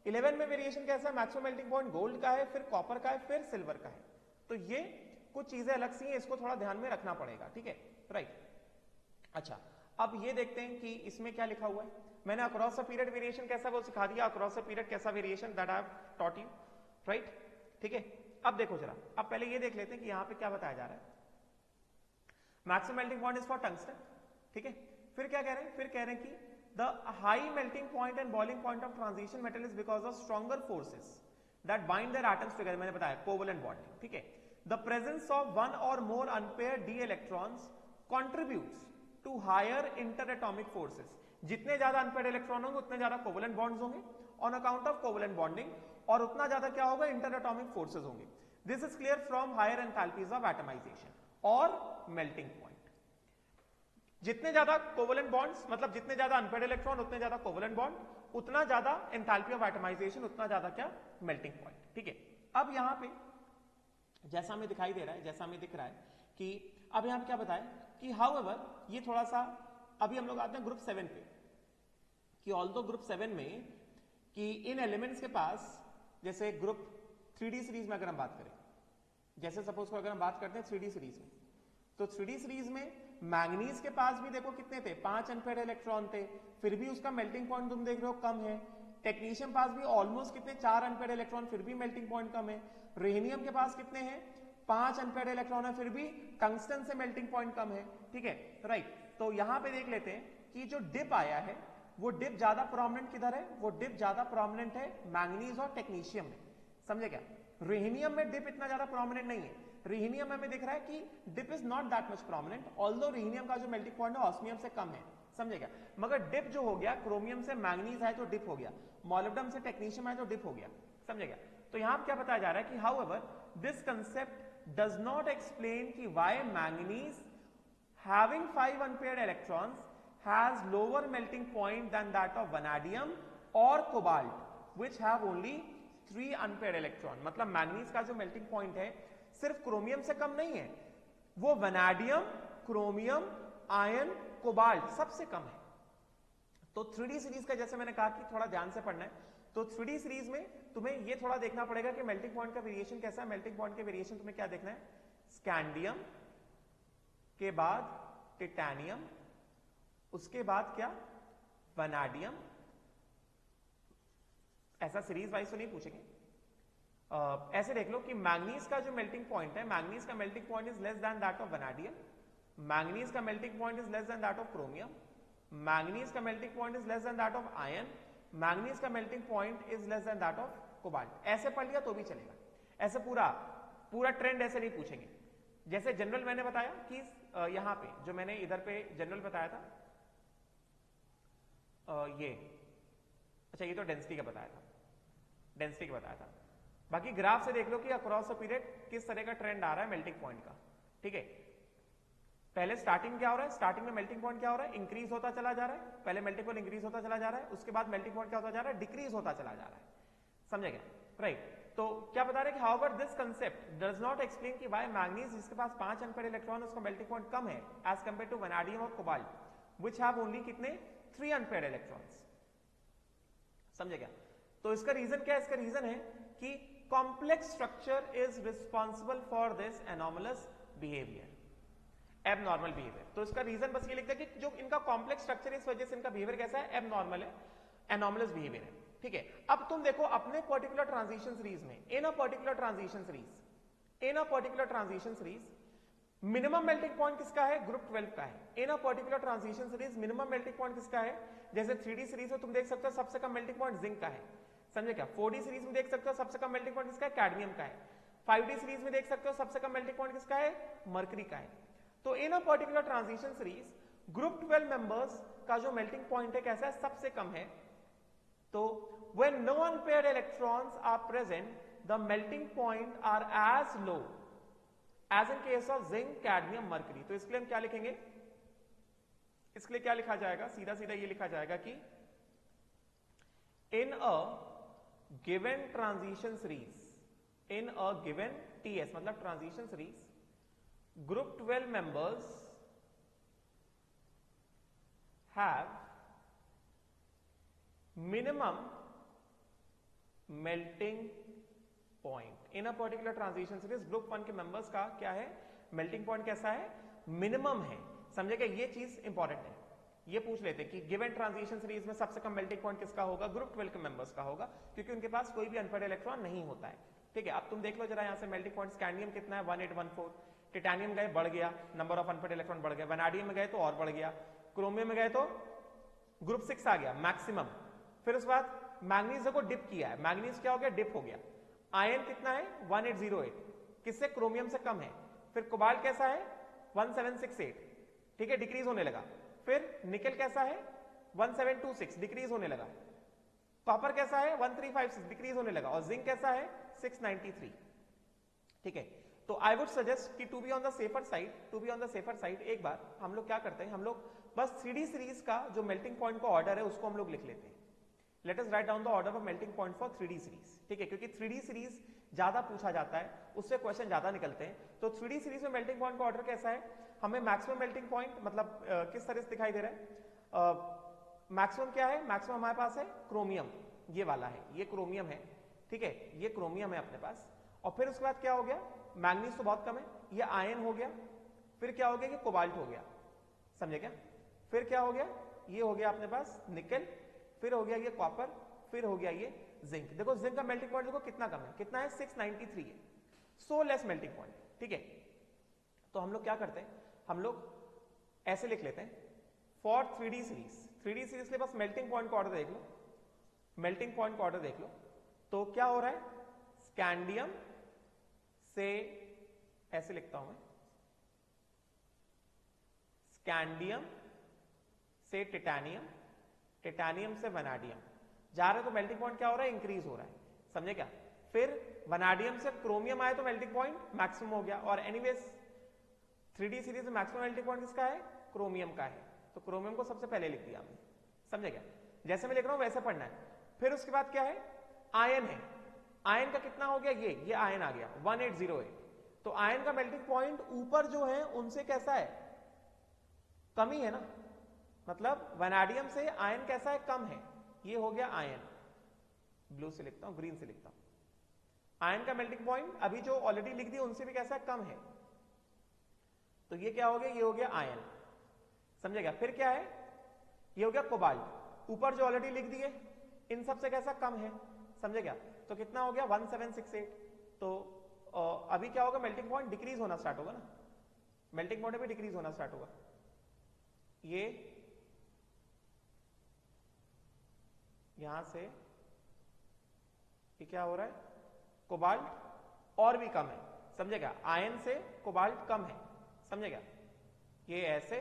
11 में वेरिएशन कैसा है, मैक्सिमम मेल्टिंग पॉइंट गोल्ड का है, फिर कॉपर का है, फिर सिल्वर का है। तो ये कुछ चीजें अलग सी हैं, इसको थोड़ा ध्यान में रखना पड़ेगा, ठीक है, राइट। अच्छा, अब ये देखते हैं कि इसमें क्या लिखा हुआ है। मैंने अक्रॉस अ पीरियड वेरिएशन कैसा वो सिखा दिया, अक्रॉस अ पीरियड कैसा variation, that I have taught you, right, ठीक है। अब देखो जरा, अब पहले ये देख लेते हैं कि यहां पे क्या बताया जा रहा है। Maximum melting point is for tungsten, ठीक है। फिर क्या कह रहे हैं, फिर कह रहे हैं कि the high melting point and boiling point of transition metal is because of stronger forces that bind their atoms together, मैंने बताया covalent bonding, ठीक है। the presence of one or more unpaired d electrons contributes to higher interatomic forces, जितने ज्यादा unpaired electron होंगे उतने ज्यादा covalent bonds होंगे on account of covalent bonding, और उतना ज्यादा क्या होगा, इंटरएटॉमिक फोर्सेस होंगे। This is clear from higher enthalpies of atomization और मेल्टिंग पॉइंट। जितने ज्यादा कोवलेंट बॉन्ड्स, मतलब जितने ज्यादा अनपेयर्ड इलेक्ट्रॉन उतने ज्यादा कोवलेंट बॉन्ड, उतना ज्यादा एंथैल्पी ऑफ एटमाइजेशन, उतना ज्यादा क्या, मेल्टिंग पॉइंट, ठीक है। अब यहां पे जैसा हमें दिखाई दे रहा है, जैसा हमें दिख रहा है कि अब यहां पे क्या बताया कि हाउएवर, ये थोड़ा सा अभी हम लोग आते हैं ग्रुप 7 पे, कि ऑल्दो ग्रुप 7 में कि इन एलिमेंट्स के पास, जैसे ग्रुप 3D सीरीज में अगर हम बात करें, जैसे सपोज को अगर हम बात करते हैं 3D सीरीज में, तो 3D सीरीज में मैंगनीज के पास भी देखो कितने थे, 5 अनपेयर्ड इलेक्ट्रॉन थे, फिर भी उसका मेल्टिंग पॉइंट तुम देख रहे हो कम है। टेक्नीशियम पास भी ऑलमोस्ट कितने, 4 अनपेयर्ड इलेक्ट्रॉन, फिर भी मेल्टिंग पॉइंट कम है। रेनियम के पास कितने हैं, 5 अनपेयर्ड इलेक्ट्रॉन है, फिर भी टंगस्टन से मेल्टिंग पॉइंट कम है, ठीक है, राइट। तो यहां पे देख लेते हैं कि जो डिप आया है, वो डिप ज्यादा प्रोमिनेंट किधर है, वो डिप ज्यादा प्रोमिनेंट है मैंगनीज और टेक्नीशियम में, समझे क्या। रेनियम में डिप इतना ज्यादा प्रोमिनेंट नहीं है। रेनियम में दिख रहा है कि dip is not that much prominent, although rhenium का जो मेल्टिंग पॉइंट है ऑस्मियम से कम है, समझेगा। मगर डिप जो हो गया, क्रोमियम से मैंगनीज है तो डिप हो गया, मॉलिब्डेनम से टेक्नीशियम है तो डिप हो गया, समझेगा। तो यहां क्या बताया जा रहा है कि however this concept does not explain कि why manganese having 5 unpaired electrons has lower melting point than that of vanadium or cobalt which have only 3 unpaired electron। मतलब मैंगनीज का जो मेल्टिंग पॉइंट है सिर्फ क्रोमियम से कम नहीं है, वो वैनाडियम, क्रोमियम, आयन, कोबाल्ट सबसे कम है। तो 3D सीरीज का जैसे मैंने कहा कि थोड़ा ध्यान से पढ़ना है, तो 3D सीरीज में तुम्हें ये थोड़ा देखना पड़ेगा कि मेल्टिंग पॉइंट का वेरिएशन कैसा है। मेल्टिंग पॉइंट के वेरिएशन तुम्हें क्या देखना है, स्कैंडियम के बाद टिटैनियम, उसके बाद क्या, वैनाडियम, ऐसा सीरीज वाइज तो नहीं पूछेंगे। ऐसे देख लो कि मैंगनीज का जो मेल्टिंग पॉइंट है, मैंगनीज का melting point is less than that of vanadium, manganese का melting point is less than that of chromium, manganese का melting point is less than that of iron, manganese का melting point is less than that of cobalt. ऐसे पढ़ लिया तो भी चलेगा, ऐसे पूरा ट्रेंड ऐसे नहीं पूछेंगे। जैसे जनरल मैंने बताया कि यहां पे जो मैंने इधर पे जनरल बताया था, ये अच्छा, ये तो डेंसिटी का बताया था, डेंसिटी का बताया था। बाकी ग्राफ से देख लो कि अक्रॉस द पीरियड किस तरह का ट्रेंड आ रहा है मेल्टिंग पॉइंट का, ठीक है। पहले स्टार्टिंग क्या हो रहा है, स्टार्टिंग में मेल्टिंग पॉइंट क्या हो रहा है, इंक्रीज होता चला जा रहा है। पहले मेल्टिंग पॉइंट इंक्रीज होता चला जा रहा है, उसके बाद मेल्टिंग पॉइंट क्या होता जा रहा है, डिक्रीज होता चला जा रहा है, समझेगा, राइट। तो क्या बता रहे हैं कि however this concept does not explain कि व्हाई मैंगनीज जिसके पास 5 अनपेयर्ड इलेक्ट्रॉन उसका मेल्टिंग पॉइंट कम है एज कंपेयर टू वैनाडियम और कोबाल्ट व्हिच हैव ओनली कितने, 3 अनपेयर्ड इलेक्ट्रॉन्स, समझे क्या। तो इसका रीजन क्या है, इसका रीजन है कि complex structure is responsible for this anomalous behaviour, abnormal behaviour. तो इसका रीजन बस ये लिखता है कि जो इनका कॉम्प्लेक्स स्ट्रक्चर है इस वजह से इनका बिहेवियर कैसा है, एबनॉर्मल है, एनॉमलस बिहेवियर है, ठीक है। अब तुम देखो अपने पर्टिकुलर ट्रांजिशन सीरीज में, in a particular transition series minimum melting point किसका है, ग्रुप 12 का है। In a particular transition series minimum melting point किसका है, जैसे 3D सीरीज में तुम देख सकते हो सबसे कम मेल्टिंग पॉइंट जिंक का है, समझे क्या। 4D सीरीज में देख सकते हो सबसे कम मेल्टिंग पॉइंट किसका है, कैडमियम का है। 5D सीरीज में देख सकते हो सबसे कम मेल्टिंग पॉइंट किसका है, मरकरी का है। तो in a particular transition series group 12 members का जो मेल्टिंग पॉइंट है कैसा है, सबसे कम है, तो when no unpaired electrons are present, the melting point are as low as in case of zinc, cadmium, mercury. तो इसके लिए हम क्या लिखेंगे? इसके लिए क्या लिखा जाएगा? सीधा सीधा ये लिखा जाएगा कि in a given transition series, in a given TS मतलब transition series, group 12 members have minimum melting point in a particular transition series. group 1 के members का क्या है? melting point कैसा है? minimum है. समझेगा? ये चीज इंपॉर्टेंट है. ये पूछ लेते हैं कि गिवन ट्रांजिशन सीरीज में सबसे कम मेल्टिंग पॉइंट किसका होगा? ग्रुप 12 के मेंबर्स का होगा, क्योंकि उनके पास कोई भी अनपेयर्ड इलेक्ट्रॉन नहीं होता है. ठीक है, अब तुम देख लो जरा यहाँ से मेल्टिंग पॉइंट. स्कैंडियम कितना है? 1814. टिटेनियम गए, बढ़ गया, नंबर ऑफ अनपेयर्ड इलेक्ट्रॉन बढ़ गया. वैनाडियम में गए तो और बढ़ गया. क्रोमियम में गए तो ग्रुप 6 आ गया मैक्सिमम. फिर उसके बाद मैग्नीज को डिप किया है. मैग्नीज क्या हो गया? डिप हो गया. आयन कितना है? 1808. किससे? क्रोमियम से कम है. फिर कोबाल्ट कैसा है? 1768. ठीक है, डिक्रीज होने लगा. फिर निकेल कैसा है? 1726, डिक्रीज होने लगा. कॉपर कैसा है? 1356, डिक्रीज होने लगा. और जिंक कैसा है? 693. ठीक है, तो आई वुड सजेस्ट कि to be on the safer side, एक बार हम लोग क्या करते हैं, हम लोग बस 3D सीरीज का जो मेल्टिंग पॉइंट का ऑर्डर है उसको हम लोग लिख लेते हैं. Let us write down the order of melting point for 3D series. ठीक है, क्योंकि 3D सीरीज ज्यादा पूछा जाता है, उससे क्वेश्चन ज्यादा निकलते हैं. तो 3D सीरीज में मेल्टिंग पॉइंट का ऑर्डर कैसा है? हमें मैक्सिमम मेल्टिंग पॉइंट मतलब किस तरह से दिखाई दे रहा है? मैक्सिमम क्या है? मैक्सिमम हमारे पास है क्रोमियम, ये वाला है, ये क्रोमियम है. ठीक है, ये क्रोमियम है अपने पास. और फिर उसके बाद क्या हो गया? मैग्नीज तो बहुत कम है, ये आयन हो गया. फिर क्या हो गया? ये कोबाल्ट हो गया. समझे क्या? फिर क्या हो गया? ये हो गया अपने पास निकेल. फिर हो गया ये कॉपर. फिर हो गया ये जिंक. देखो जिंक का मेल्टिंग पॉइंट देखो कितना कम है, कितना है? 693 है. So less melting point. ठीक है, तो हम लोग क्या करते हैं, हम लोग ऐसे लिख लेते हैं for 3D series. 3D series के बस मेल्टिंग पॉइंट का ऑर्डर देख लो. मेल्टिंग पॉइंट का ऑर्डर देख लो तो क्या हो रहा है? स्कैंडियम से ऐसे लिखता हूं मैं, स्कैंडियम से टिटेनियम, टिटेनियम से वैनाडियम जा रहे, तो मेल्टिंग पॉइंट क्या हो रहा है? इंक्रीज हो रहा है. समझे क्या? फिर वैनाडियम से क्रोमियम आए तो मेल्टिंग पॉइंट मैक्सिमम हो गया. और एनीवेज 3D सीरीज में मैक्सिमम मेल्टिंग पॉइंट किसका है? क्रोमियम का है. तो क्रोमियम को सबसे पहले लिख दिया हमने. समझे क्या? जैसे मैं लिख रहा हूं वैसे पढ़ना है. फिर उसके बाद क्या है? आयन है. आयन का कितना हो गया? ये आयन आ गया 1808. तो आयन का मेल्टिंग पॉइंट ऊपर जो है उनसे कैसा है? कम ही है ना. मतलब वैनाडियम से आयन कैसा है? कम है. ये हो गया आयन. ब्लू से लिखता हूं, ग्रीन से लिखता हूं. आयन का मेल्टिंग पॉइंट अभी जो ऑलरेडी लिख दिया उनसे भी कैसा है? कम है. तो ये क्या हो गया? ये हो गया आयन. समझेगा? फिर क्या है? ये हो गया कोबाल्ट. ऊपर जो ऑलरेडी लिख दिए इन सब से कैसा? कम है. समझे क्या? तो कितना हो गया? 1768. तो अभी क्या होगा? मेल्टिंग पॉइंट डिक्रीज होना स्टार्ट होगा ना. मेल्टिंग पॉइंट भी डिक्रीज होना स्टार्ट होगा. ये यहां से ये क्या हो रहा है? कोबाल्ट और भी कम है. समझेगा? आयन से कोबाल्ट कम है. समझेगा? ये ऐसे,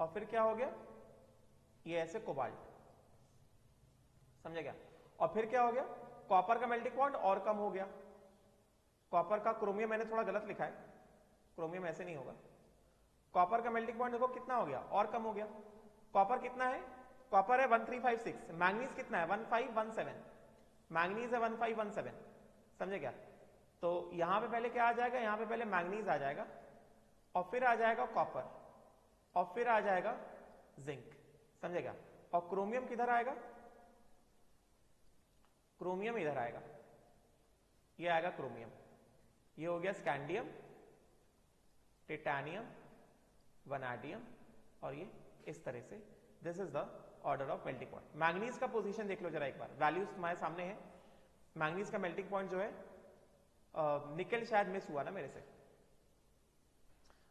और फिर क्या हो गया? ये ऐसे कोबाल्ट. समझेगा? और फिर क्या हो गया? कॉपर का मेल्टिंग पॉइंट और कम हो गया. कॉपर का, क्रोमियम मैंने थोड़ा गलत लिखा है, क्रोमियम ऐसे नहीं होगा. कॉपर का मेल्टिंग पॉइंट देखो कितना हो गया? और कम हो गया. कॉपर कितना है? कॉपर है 1356. मैग्नीज कितना है? 1517. मैग्नीज है 1517. समझे क्या? तो यहां पे पहले क्या आ जाएगा? यहां पे पहले मैग्नीज आ जाएगा, और फिर आ जाएगा कॉपर, और फिर आ जाएगा जिंक. समझेगा? और क्रोमियम किधर आएगा? क्रोमियम इधर आएगा. ये आएगा क्रोमियम. ये हो गया स्कैंडियम, टिटेनियम, वैनाडियम, और ये इस तरह से. This is the order of melting point. Manganese का पोजीशन देख लो जरा एक बार. वैल्यूज तुम्हारे सामने है. मैग्नीज का मेल्टिंग पॉइंट जो है, निकेल शायद मिस हुआ ना मेरे से.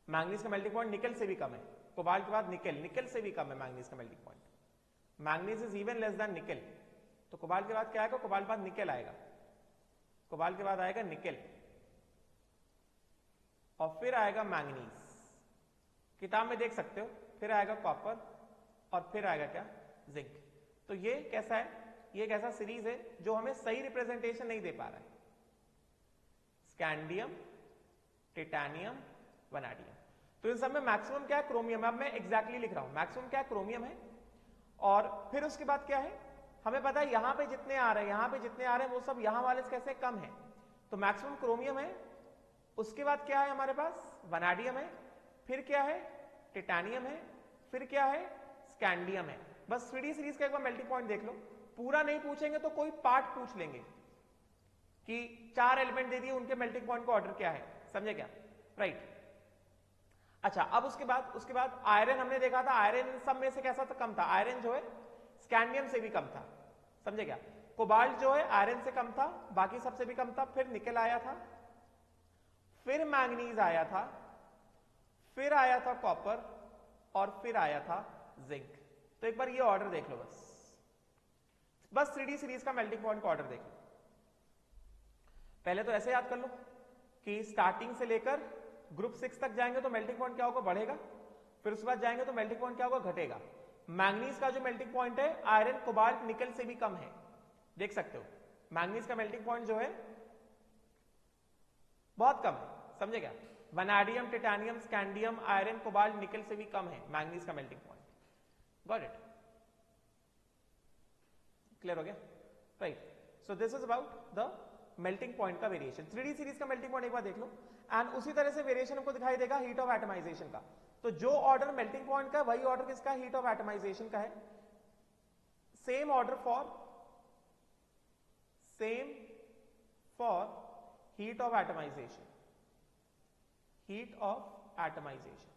मैग्नीज का मेल्टिंग पॉइंट निकेल से भी कम है. कोबाल्ट के बाद निकेल, निकेल से भी कम है मैग्नीज का melting point. Manganese is even less than nickel. तो कोबाल्ट के बाद क्या आएगा? कोबाल्ट के बाद निकेल आएगा. कोबाल्ट के बाद आएगा निकेल, और फिर आएगा मैग्नीज. किताब में देख सकते हो. फिर आएगा कॉपर, और फिर आएगा क्या? जिंक. तो ये कैसा है? ये एक ऐसा सीरीज है जो हमें सही रिप्रेजेंटेशन नहीं दे पा रहा है। Scandium, titanium, vanadium. तो इन सब में मैक्सिमम क्या है? क्रोमियम। अब मैं एग्जैक्टली लिख रहा हूं, मैक्सिमम क्या है? क्रोमियम है। और फिर उसके बाद क्या है? हमें पता है यहां पे जितने आ रहे हैं, यहां पे जितने आ रहे हैं वो सब यहां वाले कैसे कम है, तो मैक्सिमम क्रोमियम है। उसके बाद क्या है हमारे पास? वनाडियम है। फिर क्या है? टिटेनियम है। फिर क्या है? स्कैंडियम है। बस 3D सीरीज का एक बार मेल्टिंग पॉइंट देख लो। पूरा नहीं पूछेंगे तो कोई पार्ट पूछ लेंगे कि 4 एलिमेंट दे दिए, उनके मेल्टिंग पॉइंट का ऑर्डर क्या है, समझे क्या? राइट। अच्छा, अब उसके बाद आयरन हमने देखा था, आयरन इन सब में से कैसा था? कम था। आयरन जो है स्कैंडियम से भी कम था, समझे क्या? कोबाल्ट जो है आयरन से कम था, बाकी सबसे भी कम था। फिर निकल आया था, फिर मैंगनीज आया था, फिर आया था कॉपर, और फिर आया था जिंक। तो एक बार ये ऑर्डर देख लो, बस 3D सीरीज का मेल्टिंग पॉइंट का ऑर्डर देख लो। पहले तो ऐसे याद कर लो कि स्टार्टिंग से लेकर ग्रुप 6 तक जाएंगे तो मेल्टिंग पॉइंट क्या होगा? बढ़ेगा। फिर उसके बाद जाएंगे तो मेल्टिंग पॉइंट क्या होगा? घटेगा। मैंगनीज का जो मेल्टिंग पॉइंट है आयरन, कोबाल्ट, निकल से भी कम है, देख सकते हो। मैंगनीज का मेल्टिंग पॉइंट जो है बहुत कम है, समझे क्या? Vanadium, titanium, scandium, iron, cobalt, निकल से भी कम है मैंगनीज का melting point. Got it? Clear हो गया? Right. So this is about the melting point का वेरिएशन। 3D सीरीज का मेल्टिंग पॉइंट एक बार देख लो, एंड उसी तरह से वेरिएशन हमको दिखाई देगा हीट ऑफ एटमाइजेशन का। तो जो ऑर्डर मेल्टिंग पॉइंट का, वही ऑर्डर किसका? हीट ऑफ एटमाइजेशन का है। Same order for heat of atomization, heat of atomization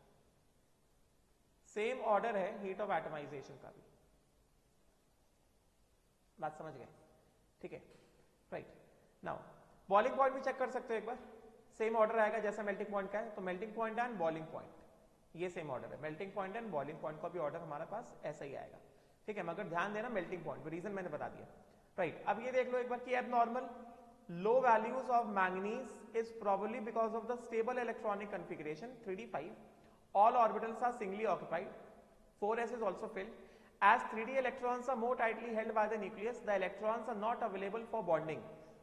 same order है हीट ऑफ एटमाइजेशन का भी। बात समझ गए? ठीक है, राइट। नाउ बॉइलिंग पॉइंट भी चेक कर सकते हो एक बार, सेम ऑर्डर आएगा जैसा मेल्टिंग पॉइंट का है। तो melting point and boiling point ये सेम ऑर्डर है। Melting point and boiling point का भी ऑर्डर हमारे पास ऐसा ही आएगा, ठीक है? मगर ध्यान देना मेल्टिंग पॉइंट, रीजन मैंने बता दिया, राइट। अब ये देख लो एक बार कि abnormal low values of manganese is probably because of the stable electronic configuration 3d5. All orbitals are singly occupied, 4s is also filled. As 3d electrons are more tightly held by the nucleus, the electrons are not available for bonding,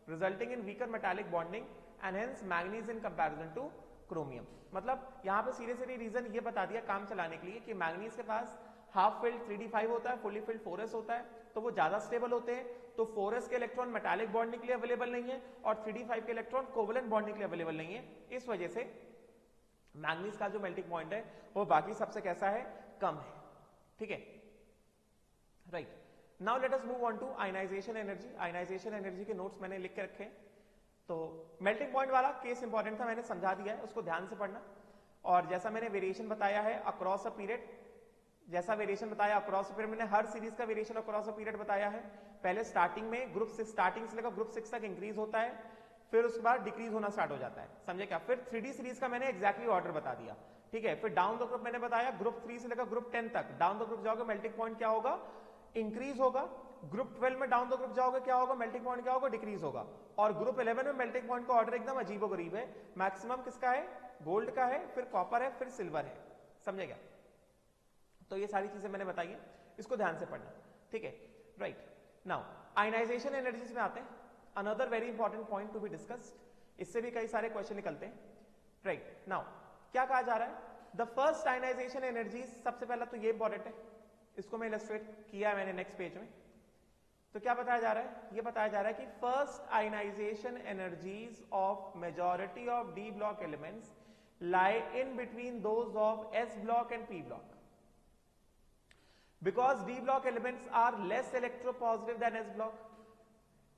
resulting in weaker metallic bonding and hence manganese in comparison to chromium. मतलब यहाँ पे सीधे सीधे reason ये बता दिया काम चलाने के लिए कि मैंगनीज के पास हाफ फिल्ड 3d5 होता है, फुली फिल्ड 4s होता है, तो वो ज्यादा स्टेबल होते हैं। तो 4s के इलेक्ट्रॉन मेटालिक बॉन्डिंग के लिए अवेलेबल नहीं है और 3d5 के इलेक्ट्रॉन कोवेलेंट बॉन्डिंग के लिए अवेलेबल नहीं है। इस वजह से मैंगनीज का जो मेल्टिंग पॉइंट है वो बाकी सबसे कैसा है? कम है, ठीक है, right. Now let us move on to ionization energy. Ionization energy के नोट्स मैंने लिख के रखे हैं। तो मेल्टिंग पॉइंट वाला केस इंपॉर्टेंट था, मैंने समझा दिया है, उसको ध्यान से पढ़ना। और जैसा मैंने वेरिएशन बताया है अक्रॉस अ पीरियड, जैसा वेरिएशन बताया अक्रॉस अ पीरियड, मैंने हर सीरीज का वेरिएशन अक्रॉस अ पीरियड बताया है। पहले स्टार्टिंग में ग्रुप से स्टार्टिंग से लेकर ग्रुप 6 तक इंक्रीज होता है, फिर उसके बाद डिक्रीज होना स्टार्ट हो जाता है, समझे क्या? फिर 3D सीरीज का मैंने एक्जैक्टली ऑर्डर बता दिया, ठीक है। फिर डाउन द ग्रुप मैंने बताया ग्रुप 3 से लेकर ग्रुप 10 तक डाउन द ग्रुप जाओगे मेल्टिंग पॉइंट क्या होगा? इंक्रीज होगा। ग्रुप 12 में डाउन द ग्रुप जाओगे क्या होगा? मेल्टिंग पॉइंट क्या होगा? डिक्रीज होगा। और ग्रुप 11 में मेल्टिंग पॉइंट का ऑर्डर एकदम अजीबोगरीब है। मैक्सिमम किसका है? गोल्ड का है, फिर कॉपर है, फिर सिल्वर है, समझे क्या? तो ये सारी चीजें मैंने बताई है, इसको ध्यान से पढ़ना, ठीक है, राइट। नाउ आयनाइजेशन एनर्जीज में आते हैं, another very important point to be discussed. इससे भी कई सारे क्वेश्चन निकलते हैं, राइट। नाउ क्या कहा जा रहा है? द फर्स्ट आयनाइजेशन एनर्जीज, सबसे पहला तो ये इंपॉर्टेंट है, इसको मैं इलस्ट्रेट किया है मैंने नेक्स्ट पेज में। तो क्या बताया जा रहा है? ये बताया जा रहा है कि first ionization energies of majority of D block elements lie in between those of S block and P block. Because D block elements are less electropositive than S block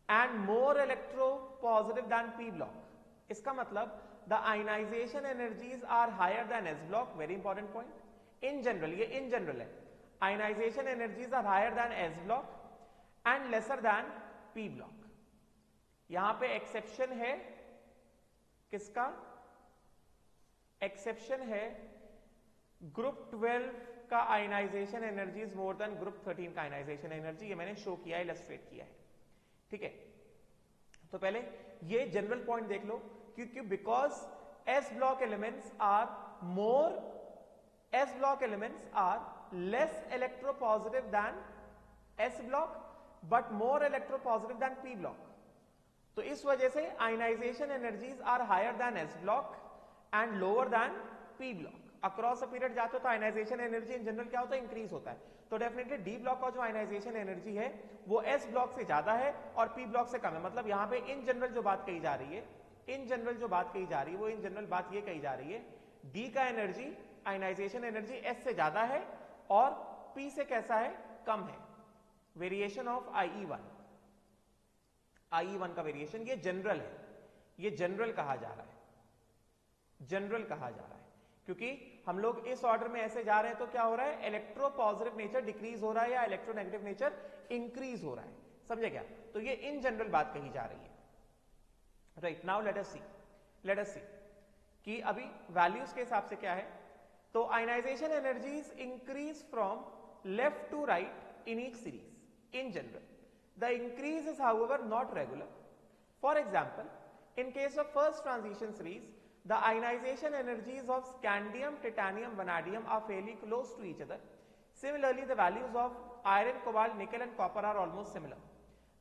and more electropositive than P block. इसका मतलब the ionization energies are higher than S block. Very important point. In general, ये in general है. Ionization energies are higher than S block and lesser than P block. यहां पे exception है किसका? Exception है group 12 का ionization energy is more than group 13 का ionization energy. ये मैंने शो किया है, इलस्ट्रेट किया है, ठीक है। तो पहले ये जनरल पॉइंट देख लो, क्योंकि because S block elements are less electropositive than S block, but more electropositive than P block. तो इस वजह से ionization energies are higher than S block and lower than P block. Across a period जाते हो तो ionization energy in general क्या होता है, इंक्रीज होता है। तो डेफिनेटली डी ब्लॉक का जो आयनाइजेशन एनर्जी है वो एस ब्लॉक से ज्यादा है और पी ब्लॉक से कम है। मतलब यहां पे इन जनरल जो बात कही जा रही है, इन जनरल जो बात कही जा रही है वो इन जनरल बात ये कही जा रही है, डी का एनर्जी आयनाइजेशन एनर्जी एस से ज्यादा है और पी से कैसा है, कम है। वेरिएशन ऑफ IE1 का वेरिएशन, ये जनरल है, ये जनरल कहा जा रहा है, जनरल कहा जा रहा है। क्योंकि हम लोग इस ऑर्डर में ऐसे जा रहे हैं तो क्या हो रहा है, इलेक्ट्रोपॉजिटिव नेचर डिक्रीज हो रहा है या इलेक्ट्रोनेगेटिव नेचर इंक्रीज हो रहा है। समझे क्या? तो ये इन जनरल बात कही जा रही है। Right, now let us see कि अभी वैल्यूज के हिसाब से क्या है। तो ionization energies increase from left to right in each series in general. The increase is however not regular. For example, in case of first transition series, the ionization energies of scandium, titanium, vanadium are fairly close to each other. Similarly, the values of iron, cobalt, nickel and copper are almost similar.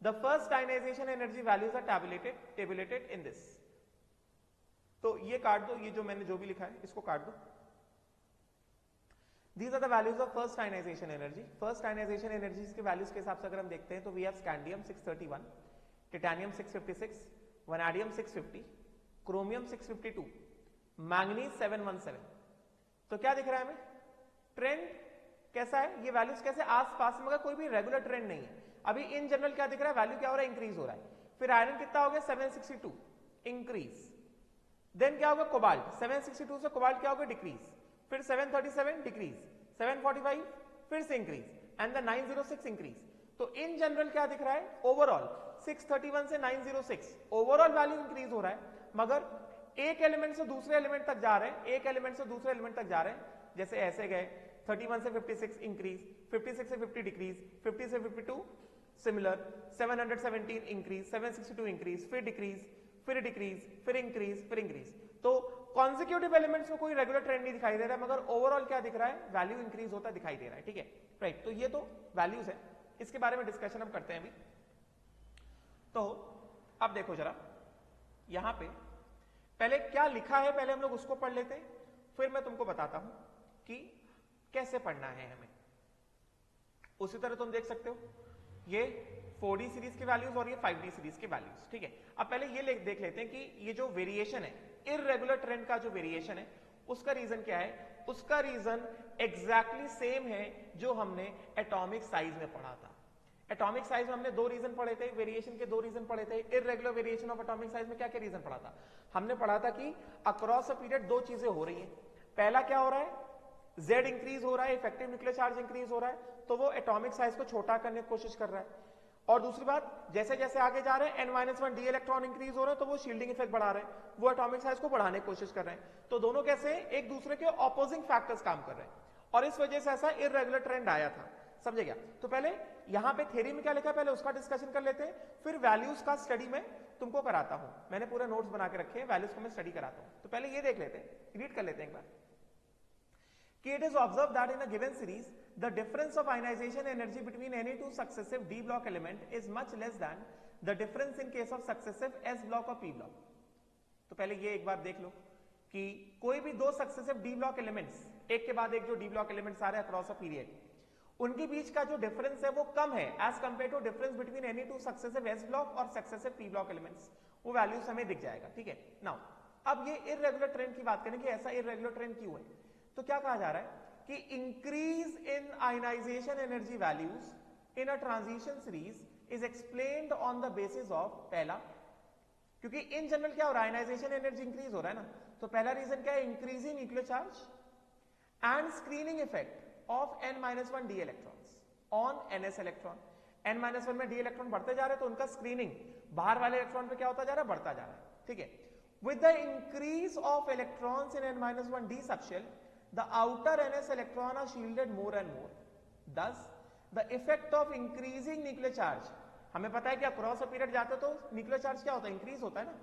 The first ionization energy values are tabulated in this. तो ये काट दो, ये जो मैंने जो भी लिखा है इसको काट दो। These are the values of first ionization energy. First ionization energies के values के हिसाब से अगर हम देखते हैं तो we have scandium 631, titanium 656, vanadium 650, chromium 652, manganese 717। तो क्या दिख रहा है हमें, ट्रेंड कैसा है, ये वैल्यूज कैसे आसपास, मगर कोई भी रेगुलर ट्रेंड नहीं है। अभी इन जनरल क्या दिख रहा है, वैल्यू क्या हो रहा है, इंक्रीज हो रहा है। फिर आयरन कितना हो गया 762, इंक्रीज। देन क्या होगा, कोबाल्ट 762 से कोबाल्ट क्या होगा, डिक्रीज। फिर 737 डिक्रीज, 745 फिर से इंक्रीज एंड द 906 इंक्रीज। तो इन जनरल क्या दिख रहा है, ओवरऑल 631 से 906 ओवरऑल वैल्यू इंक्रीज हो रहा है, मगर एक एलिमेंट से दूसरे एलिमेंट तक जा रहे हैं, एक एलिमेंट से दूसरे एलिमेंट तक जा रहे हैं। जैसे ऐसे गए 31 से 56 इंक्रीज, 56 से 50 डिक्रीज, 50 से 52 सिमिलर, 717 इंक्रीज, 762 इंक्रीज, फिर डिक्रीज, फिर डिक्रीज, फिर इंक्रीज, फिर इंक्रीज। तो कॉन्जिक्यूटिव एलिमेंट्स में कोई रेगुलर ट्रेंड नहीं दिखाई दे रहा है, मगर ओवरऑल क्या दिख रहा है, वैल्यू इंक्रीज होता दिखाई दे रहा है। ठीक है, राइट। तो ये तो वैल्यूज है, इसके बारे में डिस्कशन हम करते हैं अभी। तो अब देखो जरा, यहां पे पहले क्या लिखा है, पहले हम लोग उसको पढ़ लेते हैं, फिर मैं तुमको बताता हूं कि कैसे पढ़ना है हमें। उसी तरह तुम देख सकते हो ये 4D सीरीज की वैल्यूज और ये 5D सीरीज की वैल्यूज। ठीक है, अब पहले ये देख लेते हैं कि ये जो वेरिएशन है, इररेगुलर ट्रेंड का जो वेरिएशन है, उसका रीजन क्या है। उसका रीजन एग्जैक्टली सेम है जो हमने एटॉमिक साइज में पढ़ा था। एटॉमिक साइज में हमने दो रीजन पढ़े थे, वेरिएशन के दो रीजन पढ़े थे। Irregular variation of atomic size में क्या क्या रीजन पढ़ा था, हमने पढ़ा था कि अक्रॉस अ पीरियड दो चीजें हो रही है। पहला क्या हो रहा है, Z इंक्रीज हो रहा है, इफेक्टिव न्यूक्लियर चार्ज इंक्रीज हो रहा है, तो वो एटॉमिक साइज को छोटा करने की कोशिश कर रहा है। और दूसरी बात, जैसे जैसे आगे जा रहे हैं n-1 डी इलेक्ट्रॉन इंक्रीज हो रहे हैं, तो वो शील्डिंग इफेक्ट बढ़ा रहे हैं, वो एटॉमिक साइज को बढ़ाने की कोशिश कर रहे हैं। तो दोनों कैसे एक दूसरे के ऑपोजिंग फैक्टर्स काम कर रहे हैं, और इस वजह से ऐसा इररेगुलर ट्रेंड आया था। समझे क्या? तो पहले यहां पे थ्योरी में क्या लिखा है, पहले उसका डिस्कशन कर लेते हैं, फिर वैल्यूज का स्टडी में तुमको कराता हूं। मैंने पूरे नोट्स बना के रखे हैं, वैल्यूज को मैं स्टडी कराता हूं। तो पहले ये देख लेते हैं, रीड कर लेते हैं एक बार कि it is observed that in a given series the difference of ionization energy between any two successive d block element is much less than the difference in case of successive s block or p block। तो पहले ये एक बार देख लो कि कोई भी दो successive D block elements, एक के बाद एक जो डी ब्लॉक एलिमेंट्स आ रहे हैं अक्रॉस अ पीरियड, उनके बीच का जो डिफरेंस है वो कम है as compare to difference between any two successive S block और सक्सेसिव पी ब्लॉक एलिमेंट्स। वो वैल्यूज हमें दिख जाएगा। ठीक है, नाउ अब ये इररेगुलर ट्रेंड की बात करें कि ऐसा इररेगुलर ट्रेंड क्यों है। तो क्या कहा जा रहा है कि increase in ionization energy values in a transition series is explained on the basis of, पहला क्योंकि इन जनरल क्या हो रहा है, आयनाइजेशन एनर्जी इंक्रीज हो रहा है ना, तो पहला रीजन क्या है, increasing nuclear charge and screening effect of n-1 D electrons on ns electron. n-1 में डी इलेक्ट्रॉन बढ़ते जा रहे हैं तो उनका स्क्रीनिंग बाहर वाले इलेक्ट्रॉन पे क्या होता जा रहा है, बढ़ता जा रहा है। ठीक है, with the increase of electrons in n-1 d subshell the outer ns electron are shielded more and more, thus the effect of increasing nuclear charge। हमें पता है कि अक्रॉस अ पीरियड जाते तो न्यूक्लियर चार्ज क्या होता है, इंक्रीज होता है ना,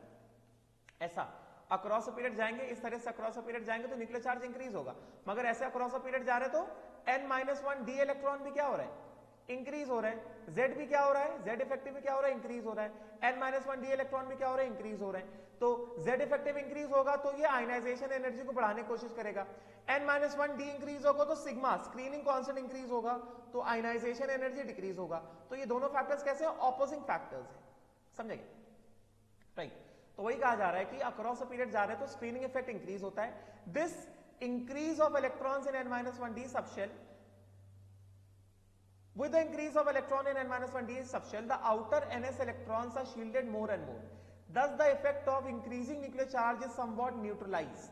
ऐसा अक्रॉस अ पीरियड जाएंगे, इस तरह से अक्रॉस अ पीरियड जाएंगे तो न्यूक्लियर चार्ज इंक्रीज होगा, मगर ऐसे अक्रॉस अ पीरियड जा रहे तो n-1 डी इलेक्ट्रॉन भी क्या हो रहा है, इंक्रीज हो रहा है। Z भी क्या हो रहा है, Z इफेक्टिव भी क्या हो रहा है, इंक्रीज हो रहा है। N-1d इलेक्ट्रॉन भी क्या हो रहा है, इंक्रीज हो रहा है। तो Z इफेक्टिव इंक्रीज होगा तो ये आयनाइजेशन एनर्जी को बढ़ाने की कोशिश करेगा। N-1d इंक्रीज होगा तो सिग्मा स्क्रीनिंग कांस्टेंट इंक्रीज होगा तो आयनाइजेशन एनर्जी डिक्रीज होगा। तो ये दोनों फैक्टर्स कैसे हैं, ऑपोजिंग फैक्टर्स हैं, समझेंगे, राइट। तो वही कहा जा रहा है कि अक्रॉस अ पीरियड जा रहे हैं तो स्क्रीनिंग इफेक्ट इंक्रीज होता है। This increase of electrons in N-1d subshell, with the increase of electron in N-1d subshell, the outer ns electrons are shielded more and more. Thus the effect of increasing nuclear charge is somewhat neutralized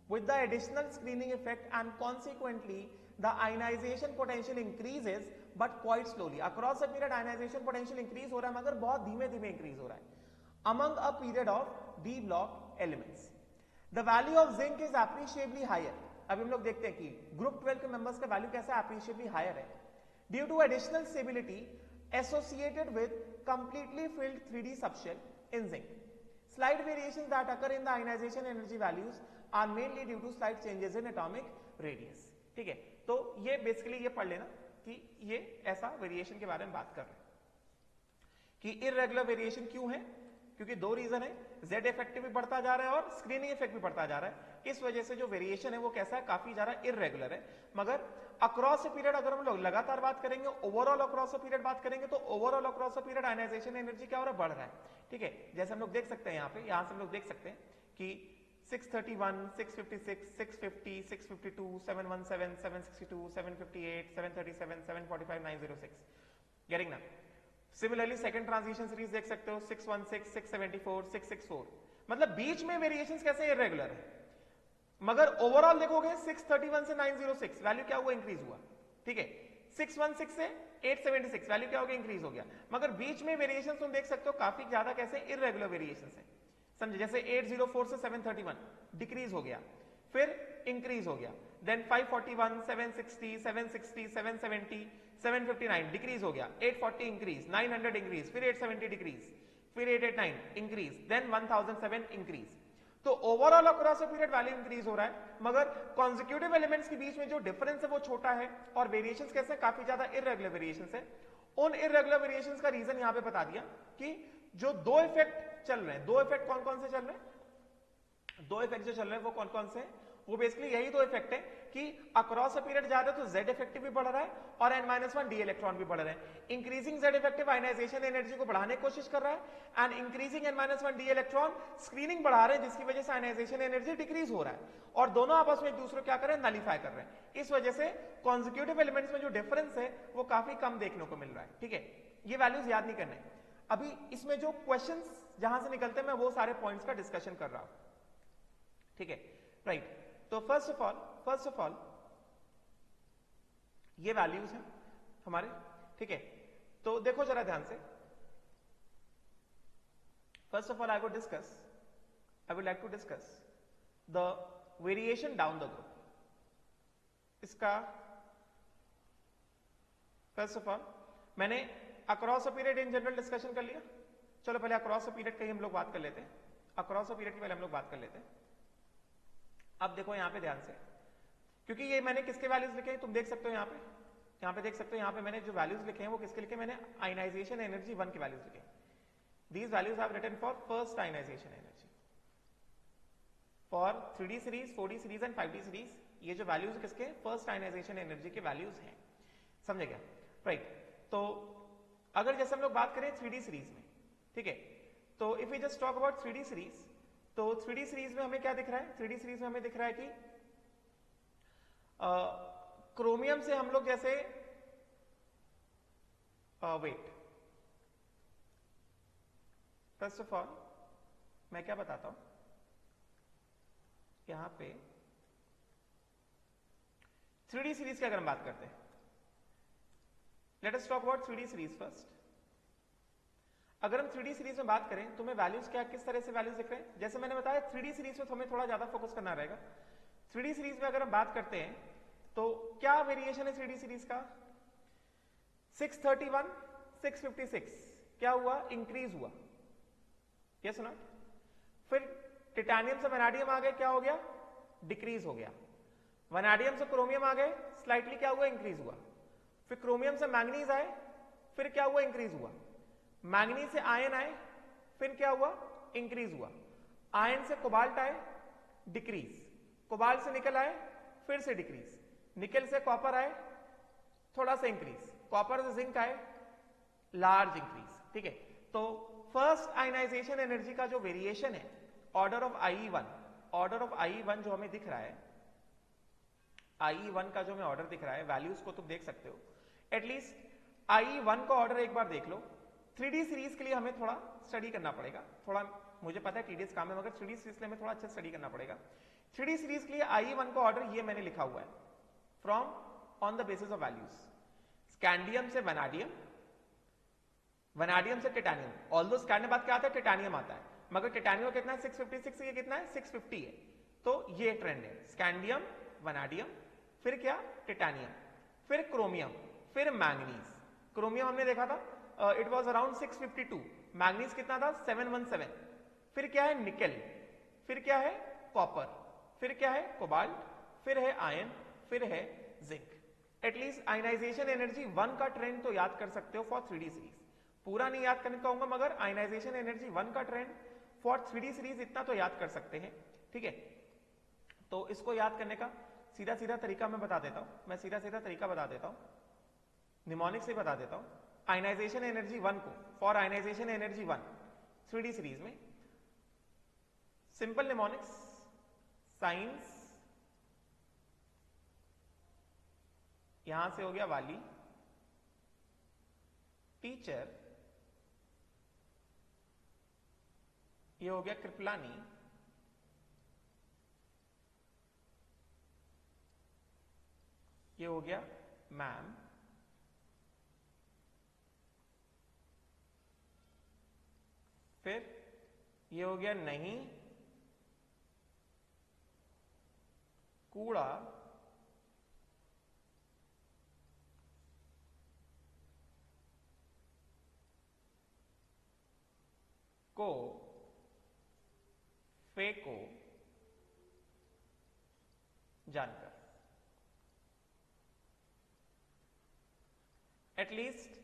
with the additional screening effect, and consequently the ionization potential increases but quite slowly. Across a period ionization potential increase हो रहा है मगर बहुत धीमे धीमे increase हो रहा है among a period of d block elements. The value of zinc is appreciably higher. अभी हम लोग देखते हैं कि ग्रुप 12 के मेंबर्स का वैल्यू कैसा appreciably higher है due to additional stability associated with completely filled 3d subshell in zinc. Slight variations that occur in the ionization energy values are mainly due to slight changes in atomic radius. ठीक है, तो ये basically ये पढ़ लेना कि ये ऐसा वेरिएशन के बारे में बात कर रहे हैं कि इररेगुलर वेरिएशन क्यों है, क्योंकि दो रीजन है, Z इफेक्टिव भी बढ़ता जा रहा है और स्क्रीनिंग इफेक्ट भी बढ़ता जा रहा है। इस वजह से जो वेरिएशन है वो कैसा है, काफी ज्यादा इररेगुलर है। मगर अक्रॉस पीरियड अगर हम लोग लगातार बात करेंगे, ओवरऑल अक्रॉस पीरियड बात करेंगे तो overall across period ionization energy क्या हो रहा है, बढ़ रहा है। ठीक है, जैसे हम लोग देख सकते हैं यहाँ पे, यहाँ से हम लोग देख सकते हैं कि 631, 656, 650, 652, 717, 762, 758, 737, 745, 906, गेटिंग ना। सिमिलरली सेकंड ट्रांजिशन सीरीज देख सकते हो 616, 674, 664, मतलब बीच में वेरिएशंस कैसे इरेगुलर है, मगर ओवरऑल देखोगे 631 से 906 वैल्यू क्या हुआ, इंक्रीज हुआ। ठीक है, 616 से 876 वैल्यू क्या हो गया, इंक्रीज हो गया। मगर बीच में वेरिएशंस तुम देख सकते हो काफी ज्यादा कैसे इरेगुलर वेरिएशंस है, समझे। जैसे 804 से 731 डिक्रीज हो गया, फिर इंक्रीज हो गया, देन 541, 760, 760, 770, 759 डिक्रीज हो गया, 840 इंक्रीज, 900 इंक्रीज, फिर 870 डिक्रीज, फिर 889 इंक्रीज, देन 1007 इंक्रीज। तो overall across period value increase हो रहा है, मगर कॉन्जिक्यूटिव एलिमेंट्स के बीच में जो डिफरेंस है वो छोटा है और वेरिएशंस कैसे, काफी ज्यादा इरेगुलर वेरिएशंस है। उन इरेगुलर वेरिएशंस का रीजन यहां पे बता दिया कि जो दो इफेक्ट चल रहे हैं, दो इफेक्ट कौन कौन से चल रहे हैं, दो इफेक्ट जो चल रहे हैं वो कौन कौन से हैं, वो बेसिकली यही दो इफेक्ट है कि अक्रॉस पीरियड जा रहे हैं तो Z इफेक्टिव भी बढ़ रहा है और N-1d इलेक्ट्रॉन भी बढ़ रहे हैं। Increasing Z effective ionization energy को बढ़ाने की कोशिश कर रहा है and increasing N-1d electron screening बढ़ा रहे हैं, जिसकी वजह से आयनाइजेशन एनर्जी डिक्रीज हो रहा है और दोनों आपस में एक दूसरे क्या कर रहे हैं, नलीफाई कर रहे हैं। इस वजह से कॉन्जिक्यूटिव एलिमेंट्स में जो डिफरेंस है वो काफी कम देखने को मिल रहा है। ठीक है, ये वैल्यूज याद नहीं करने। अभी इसमें जो क्वेश्चन जहां से निकलते हैं मैं वो सारे पॉइंट्स का डिस्कशन कर रहा हूं। ठीक है, राइट। तो फर्स्ट ऑफ ऑल ये वैल्यूज हैं हमारे। ठीक है, तो देखो जरा ध्यान से। First of all I would like to discuss the variation down the group. इसका फर्स्ट ऑफ ऑल मैंने across a period in general discussion कर लिया। चलो पहले अक्रॉस अ पीरियड की हम लोग बात कर लेते हैं, अक्रॉस अ पीरियड की पहले हम लोग बात कर लेते हैं। अब देखो यहां पे ध्यान से, क्योंकि ये मैंने किसके वैल्यूज लिखे हैं तुम देख सकते हो, यहां पे देख सकते हो, यहां पे मैंने जो वैल्यूज लिखे हैं वो किसके लिखे, मैंने आयनाइजेशन एनर्जी 1 के वैल्यूज लिखे। These values I have written for first ionization energy for 3D series, 4D series and 5D series. ये जो वैल्यूज किसके, फर्स्ट आयनाइजेशन एनर्जी के वैल्यूज हैं, समझे क्या, राइट। तो अगर जैसे हम लोग बात करें 3D सीरीज में, ठीक है, तो if we just talk about 3D series, तो 3D सीरीज में हमें क्या दिख रहा है, 3D सीरीज में हमें दिख रहा है कि क्रोमियम से हम लोग जैसे वेट, फर्स्ट ऑफ ऑल मैं क्या बताता हूं यहां पे 3D सीरीज की अगर हम बात करते हैं, let us talk about 3D series first. अगर हम 3D सीरीज में बात करें तो हमें वैल्यूज क्या, किस तरह से वैल्यूज दिख रहे हैं, जैसे मैंने बताया 3D सीरीज में तो हमें थोड़ा ज्यादा फोकस करना रहेगा। 3D सीरीज में अगर हम बात करते हैं तो क्या वेरिएशन है 3D सीरीज का, 631, 656 क्या हुआ, इंक्रीज हुआ, यस नॉट। फिर टिटेनियम से वैनाडियम आ गए, क्या हो गया, डिक्रीज हो गया। वैनाडियम से क्रोमियम आ गए, स्लाइटली क्या हुआ, इंक्रीज हुआ। फिर क्रोमियम से मैंगनीज आए, फिर क्या हुआ, इंक्रीज हुआ। मैंगनीज से आयन आए, फिर क्या हुआ, इंक्रीज हुआ। आयन से कोबाल्ट आए, डिक्रीज। कोबाल्ट से निकल आए, फिर से डिक्रीज। निकल से कॉपर आए, थोड़ा सा इंक्रीज। कॉपर से जिंक आए, लार्ज इंक्रीज। ठीक है, तो फर्स्ट आयनाइजेशन एनर्जी का जो वेरिएशन है order of IE1, order of IE1 जो हमें दिख रहा है, IE1 का जो हमें ऑर्डर दिख रहा है, वैल्यूज को तुम देख सकते हो। एटलीस्ट IE1 का ऑर्डर एक बार देख लो। 3D सीरीज के लिए हमें थोड़ा स्टडी करना पड़ेगा, थोड़ा मुझे पता है टीडीएस काम है, मगर 3D सीरीज के लिए हमें थोड़ा अच्छा स्टडी करना पड़ेगा। 3D सीरीज के लिए IE1 का ऑर्डर ये मैंने लिखा हुआ है, from on the basis of values. Scandium से वैनाडियम, वैनाडियम से टिटानियम। ऑल्दो स्कैंडियम बाद क्या आता है, टिटानियम आता है, मगर टिटानियम कितना है 656, ये कितना है 650 है। तो ये ट्रेंड है, स्कैंडियम, वैनाडियम, फिर क्या, टिटानियम, फिर क्रोमियम, फिर मैंगनीज। क्रोमियम हमने देखा था इट वाज अराउंड 652, मैंगनीज कितना था 717, फिर क्या है निकेल, फिर क्या है कॉपर, फिर क्या है कोबाल्ट, फिर है आयन, फिर है जिंक। एटलीस्ट आयनाइजेशन एनर्जी 1 का ट्रेंड तो याद कर सकते हो फॉर 3D सीरीज। पूरा नहीं याद करने कहूंगा, मगर आयनाइजेशन एनर्जी 1 का ट्रेंड फॉर 3D सीरीज इतना तो याद कर सकते हैं। ठीक है, तो इसको याद करने का सीधा सीधा तरीका मैं बता देता हूं, मैं सीधा सीधा तरीका बता देता हूं, निमोनिक से बता देता हूं। आयनाइजेशन एनर्जी 1 को, for ionization energy 1 3D series में, सिंपल निमोनिक्स, साइंस, यहां से हो गया वाली, टीचर, ये हो गया कृपलानी, ये हो गया मैम, फिर ये हो गया नहीं, कूड़ा, को, फेंको, जानकर। एटलीस्ट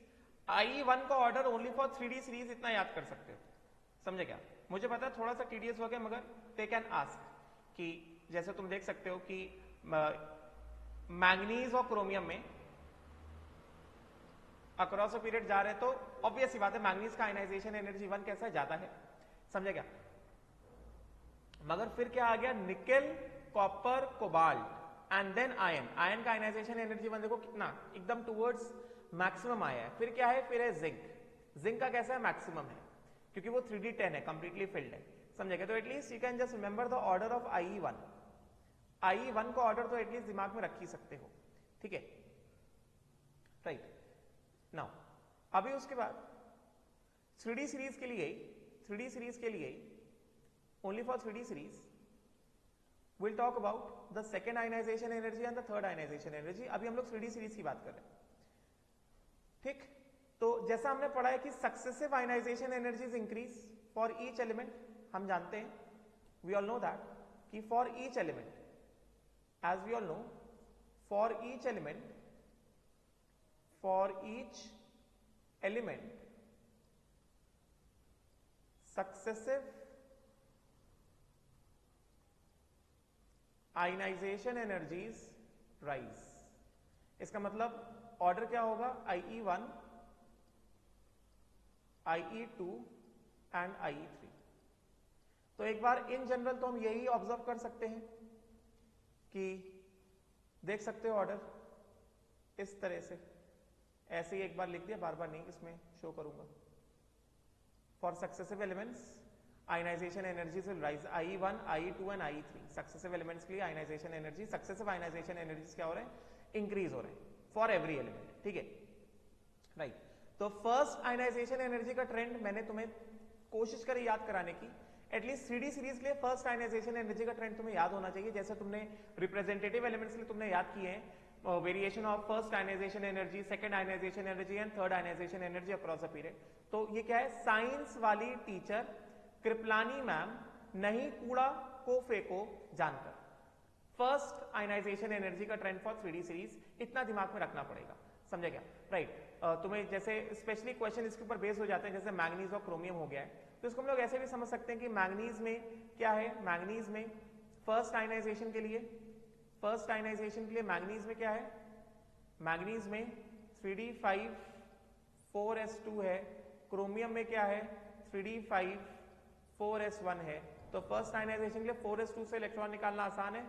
IE1 का order only for 3D series इतना याद कर सकते हो, समझे क्या। मुझे पता है थोड़ा सा टीडीएस हो गया, मगर दे कैन आस्क कि जैसे तुम देख सकते हो कि मैंगनीज और क्रोमियम में अक्रॉस अ पीरियड जा रहे हैं, तो ऑब्वियस सी बात है मैंगनीज का आयनाइजेशन एनर्जी 1 कैसा है, ज्यादा है, समझे क्या। मगर फिर क्या आ गया, nickel, copper, cobalt and then iron. Iron का आयनाइजेशन एनर्जी 1 देखो कितना एकदम टुवर्ड्स मैक्सिमम आया है। फिर क्या है, फिर है जिंक। जिंक का कैसा है, मैक्सिमम है, क्योंकि वो 3D10 है, कंप्लीटली फिल्ड है, समझेगा। तो at least you can just remember the order of IE1। IE1 का ऑर्डर तो एटलीस्ट दिमाग में रख ही सकते हो, ठीक है, राइट। नाउ अभी उसके बाद 3D सीरीज के लिए, 3D सीरीज के लिए only for 3D series will talk about the second ionization energy and the third ionization energy. अभी हम लोग 3D सीरीज की बात कर रहे हैं, ठीक। तो जैसा हमने पढ़ा है कि successive ionization energies increase for each element, हम जानते हैं, वी ऑल नो दैट कि for each element, as we all know, for each element, successive ionization energies rise. इसका मतलब ऑर्डर क्या होगा, IE1, IE2 एंड IE3। तो एक बार इन जनरल तो हम यही ऑब्जर्व कर सकते हैं कि देख सकते हो ऑर्डर इस तरह से, ऐसे ही एक बार लिख दिया, बार बार नहीं इसमें शो करूंगा। For successive elements ionization energies will rise, IE1, IE2 and IE3। Successive elements के लिए ionization energy, successive ionization energies क्या हो रहे हैं, इंक्रीज हो रहे हैं फॉर एवरी एलिमेंट, ठीक है, राइट। तो फर्स्ट आयनाइजेशन एनर्जी का ट्रेंड मैंने तुम्हें कोशिश करी याद कराने की। एटलीस्ट 3D सीरीज के लिए फर्स्ट आयनाइजेशन एनर्जी का ट्रेंड तुम्हें याद होना चाहिए, जैसे तुमने रिप्रेजेंटेटिव एलिमेंट्स के लिए तुमने याद किए हैं variation of first ionization energy, second ionization energy and third ionization energy across a period. तो ये क्या है, साइंस वाली टीचर कृपलानी मैम, नहीं कूड़ा को फेंको जानकर। फर्स्ट आयनाइजेशन एनर्जी का ट्रेंड फॉर 3D सीरीज, इतना दिमाग में रखना पड़ेगा। समझे क्या? राइट। तुम्हें जैसे स्पेशली क्वेश्चन इसके ऊपर बेस हो जाते हैं, जैसे मैंगनीज और क्रोमियम हो गया है, तो इसको हम लोग ऐसे भी समझ सकते हैं कि मैंगनीज में क्या है, मैंगनीज में फर्स्ट आयनाइजेशन के लिए मैंगनीज में क्या है, मैंगनीज में 3d5 4s2 है, क्रोमियम में क्या है 3d5 4s1 है। तो फर्स्ट आयनाइजेशन के लिए 4s2 से इलेक्ट्रॉन निकालना आसान है,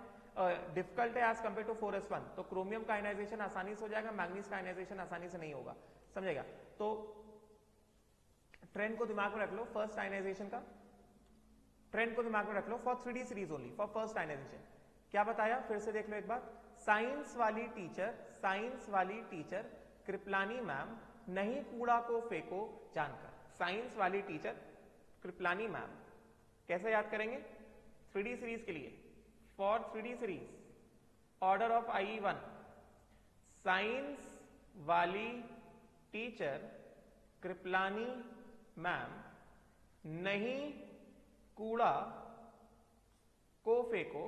डिफिकल्ट है एज कंपेयर टू 4s1। तो क्रोमियम का आयनाइजेशन आसानी से हो जाएगा, मैंगनीज का आयनाइजेशन आसानी से नहीं होगा, समझेगा? तो ट्रेंड को दिमाग में रख लो, फर्स्ट आयनाइजेशन का ट्रेंड को दिमाग में रख लो for 3D series only, for first ionisation. क्या बताया, फिर से देख लो एक बार। साइंस वाली टीचर कृपलानी मैम, नहीं कूड़ा को फेंको जानकर। साइंस वाली टीचर कृपलानी मैम, कैसे याद करेंगे? 3D सीरीज के लिए, for 3D series order of IE1, science वाली टीचर कृपलानी मैम, नहीं कूड़ा को फेंको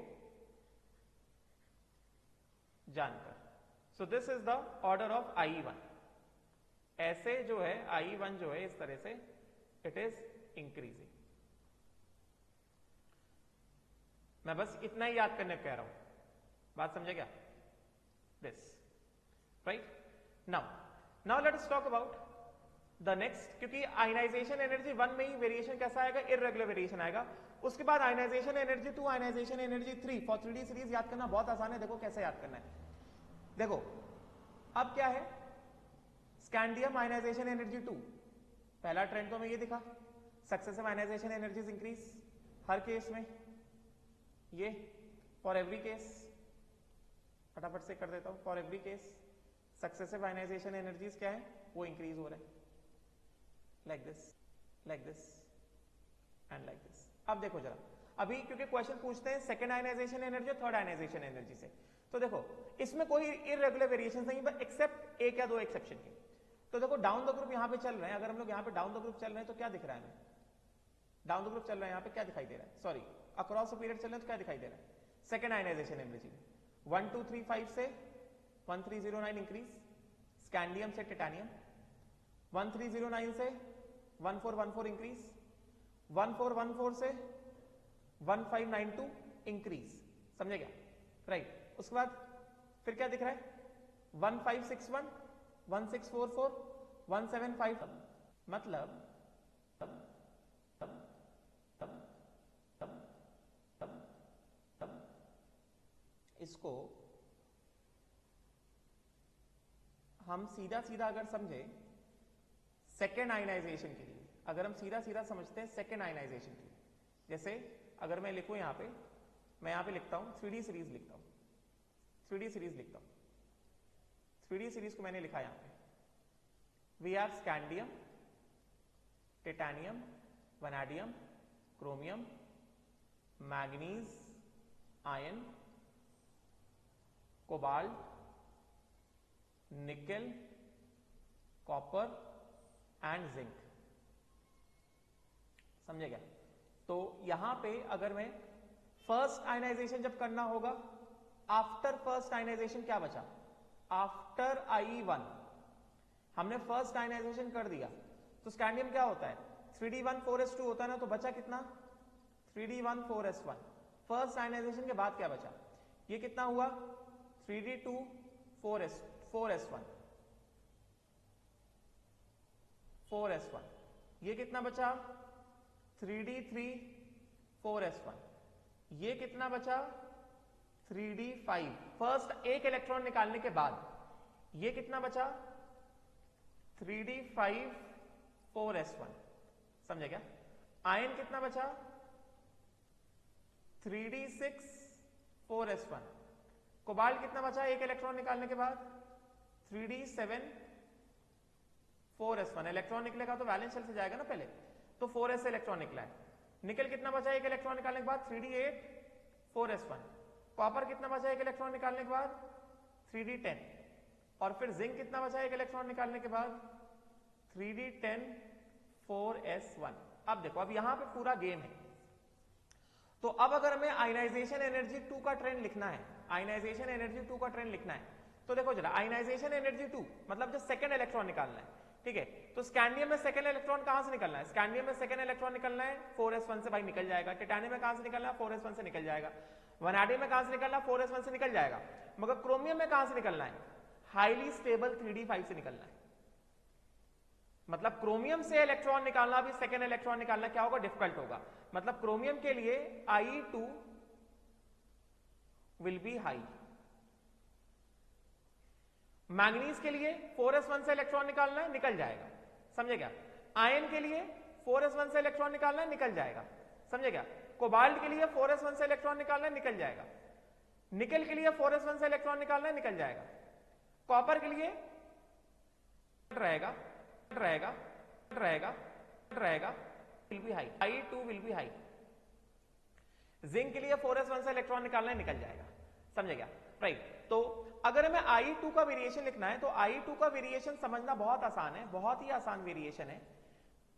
जानकर। सो this is the order of IE1। ऐसे जो है IE1 जो है इस तरह से इट इज इंक्रीजिंग। मैं बस इतना ही याद करने कह रहा हूं, बात समझे क्या? This right. Now let us talk about the next, क्योंकि आयनाइजेशन एनर्जी 1 में ही वेरिएशन कैसा आएगा, इर्रेगुलर वेरिएशन आएगा। उसके बाद ionization energy 2, ionization energy 3 for 3D series याद करना बहुत आसान है। देखो कैसे याद करना है, देखो अब क्या है, स्कैंडियम आयनाइजेशन एनर्जी 2, पहला ट्रेंड तो हमें ये दिखा, सक्सेसिव आयनाइजेशन एनर्जीज इंक्रीज हर केस में, ये फॉर एवरी केस, फटाफट से कर देता हूं, for every case successive ionization energies क्या है, वो इंक्रीज हो रहा है, like this and like this. अब देखो जरा, अभी क्योंकि क्वेश्चन पूछते हैं second ionization energy, third ionization energy से, तो देखो इसमें कोई इररेगुलर वेरिएशन नहीं, बट एक्सेप्ट एक या दो एक्सेप्शन के। तो देखो डाउन द ग्रुप यहां पे चल रहे हैं, अगर हम लोग यहां पे डाउन द ग्रुप चल रहे हैं तो क्या दिख रहा है हमें, डाउन द ग्रुप चल रहे हैं, यहां पे क्या दिखाई दे रहा है, सॉरी अक्रॉस द पीरियड चल रहे हैं तो क्या दिखाई दे रहा है, सेकंड आयनाइजेशन एनर्जी 1 2 3 5 से 1309 इंक्रीज, स्कैंडियम से टिटानियम 1309 से 1414 इंक्रीज, 1414 से 1592 इंक्रीज, समझे क्या? राइट। उसके बाद फिर क्या दिख रहा है, 1561 1644 175, मतलब इसको हम सीधा सीधा अगर समझे सेकेंड आयनाइजेशन के लिए, अगर हम सीधा सीधा समझते हैं सेकेंड आयनाइजेशन के लिए, जैसे अगर मैं लिखूं यहां पे, मैं यहां पे लिखता हूं 3D सीरीज लिखता हूं, 3D सीरीज लिखता हूं, 3D सीरीज को मैंने लिखा यहां पे, we have scandium, titanium, vanadium, chromium, manganese, iron, cobalt, nickel, copper and zinc, समझे क्या? तो यहां पे अगर मैं फर्स्ट आयनाइजेशन जब करना होगा, आफ्टर फर्स्ट आयनाइजेशन क्या बचा, आफ्टर IE1 हमने फर्स्ट आयनाइजेशन कर दिया, तो स्कैंडियम क्या होता है 3d1 4s2 होता है ना, तो बचा कितना 3d1 4s1। फर्स्ट आयनाइजेशन के बाद क्या बचा, ये कितना हुआ 3d2 4s1, ये कितना बचा 3d3 4s1, ये कितना बचा 3d5, फर्स्ट एक इलेक्ट्रॉन निकालने के बाद, ये कितना बचा 3d5 4s1, समझे क्या? आयन कितना बचा 3d6 4s1, कोबाल्ट कितना बचा एक इलेक्ट्रॉन निकालने के बाद 3d7 4s1, इलेक्ट्रॉन निकलेगा तो वैलेंस शेल से जाएगा ना पहले, तो 4s इलेक्ट्रॉन निकला है। निकल कितना बचा एक इलेक्ट्रॉन निकालने के बाद 3d8 4s1, कॉपर कितना बचा एक इलेक्ट्रॉन निकालने के बाद 3d10, और फिर जिंक कितना बचा एक इलेक्ट्रॉन निकालने के बाद 3d10 4s1। अब देखो, अब यहां पे पूरा गेम है, तो अब अगर हमें आयनाइजेशन एनर्जी 2 का ट्रेंड लिखना है, आयनाइजेशन एनर्जी 2 का ट्रेंड लिखना है, तो देखो जरा, आयनाइजेशन एनर्जी 2 मतलब जो सेकंड इलेक्ट्रॉन निकालना है, ठीक है। तो स्कैंडियम में सेकंड इलेक्ट्रॉन कहां से निकलना है? स्कैंडियम में सेकंड इलेक्ट्रॉन निकलना है 4s1 से, भाई निकल जाएगा। टिटेनियम में कहां से निकलना है? 4s1 से निकल जाएगा। वनाडियम में कहां से निकलना है? 4s1 से निकल जाएगा। मगर क्रोमियम में कहां से निकलना है? हाईली स्टेबल 3d5 से निकलना है। मतलब क्रोमियम से इलेक्ट्रॉन निकालना, भी सेकंड इलेक्ट्रॉन निकालना क्या होगा? डिफिकल्ट होगा। मतलब क्रोमियम के लिए I2 will be high. Manganese के लिए 4s1 से इलेक्ट्रॉन निकालना है, निकल जाएगा, समझे क्या? आयन के लिए 4s1 से इलेक्ट्रॉन निकालना है, निकल जाएगा, समझे क्या? कोबाल्ट के लिए 4s1 से इलेक्ट्रॉन निकालना है, निकल जाएगा। निकल के लिए 4s1 से इलेक्ट्रॉन निकालना है, निकल जाएगा। कॉपर के लिए रहेगा रहेगा रहेगा रहेगा will be high, I2 will be high. Zinc के लिए 4s1 से इलेक्ट्रॉन निकालना है, निकल जाएगा, समझे क्या? राइट। तो अगर हमें I2 का वेरिएशन लिखना है तो I2 का वेरिएशन समझना बहुत आसान है, बहुत ही आसान वेरिएशन है।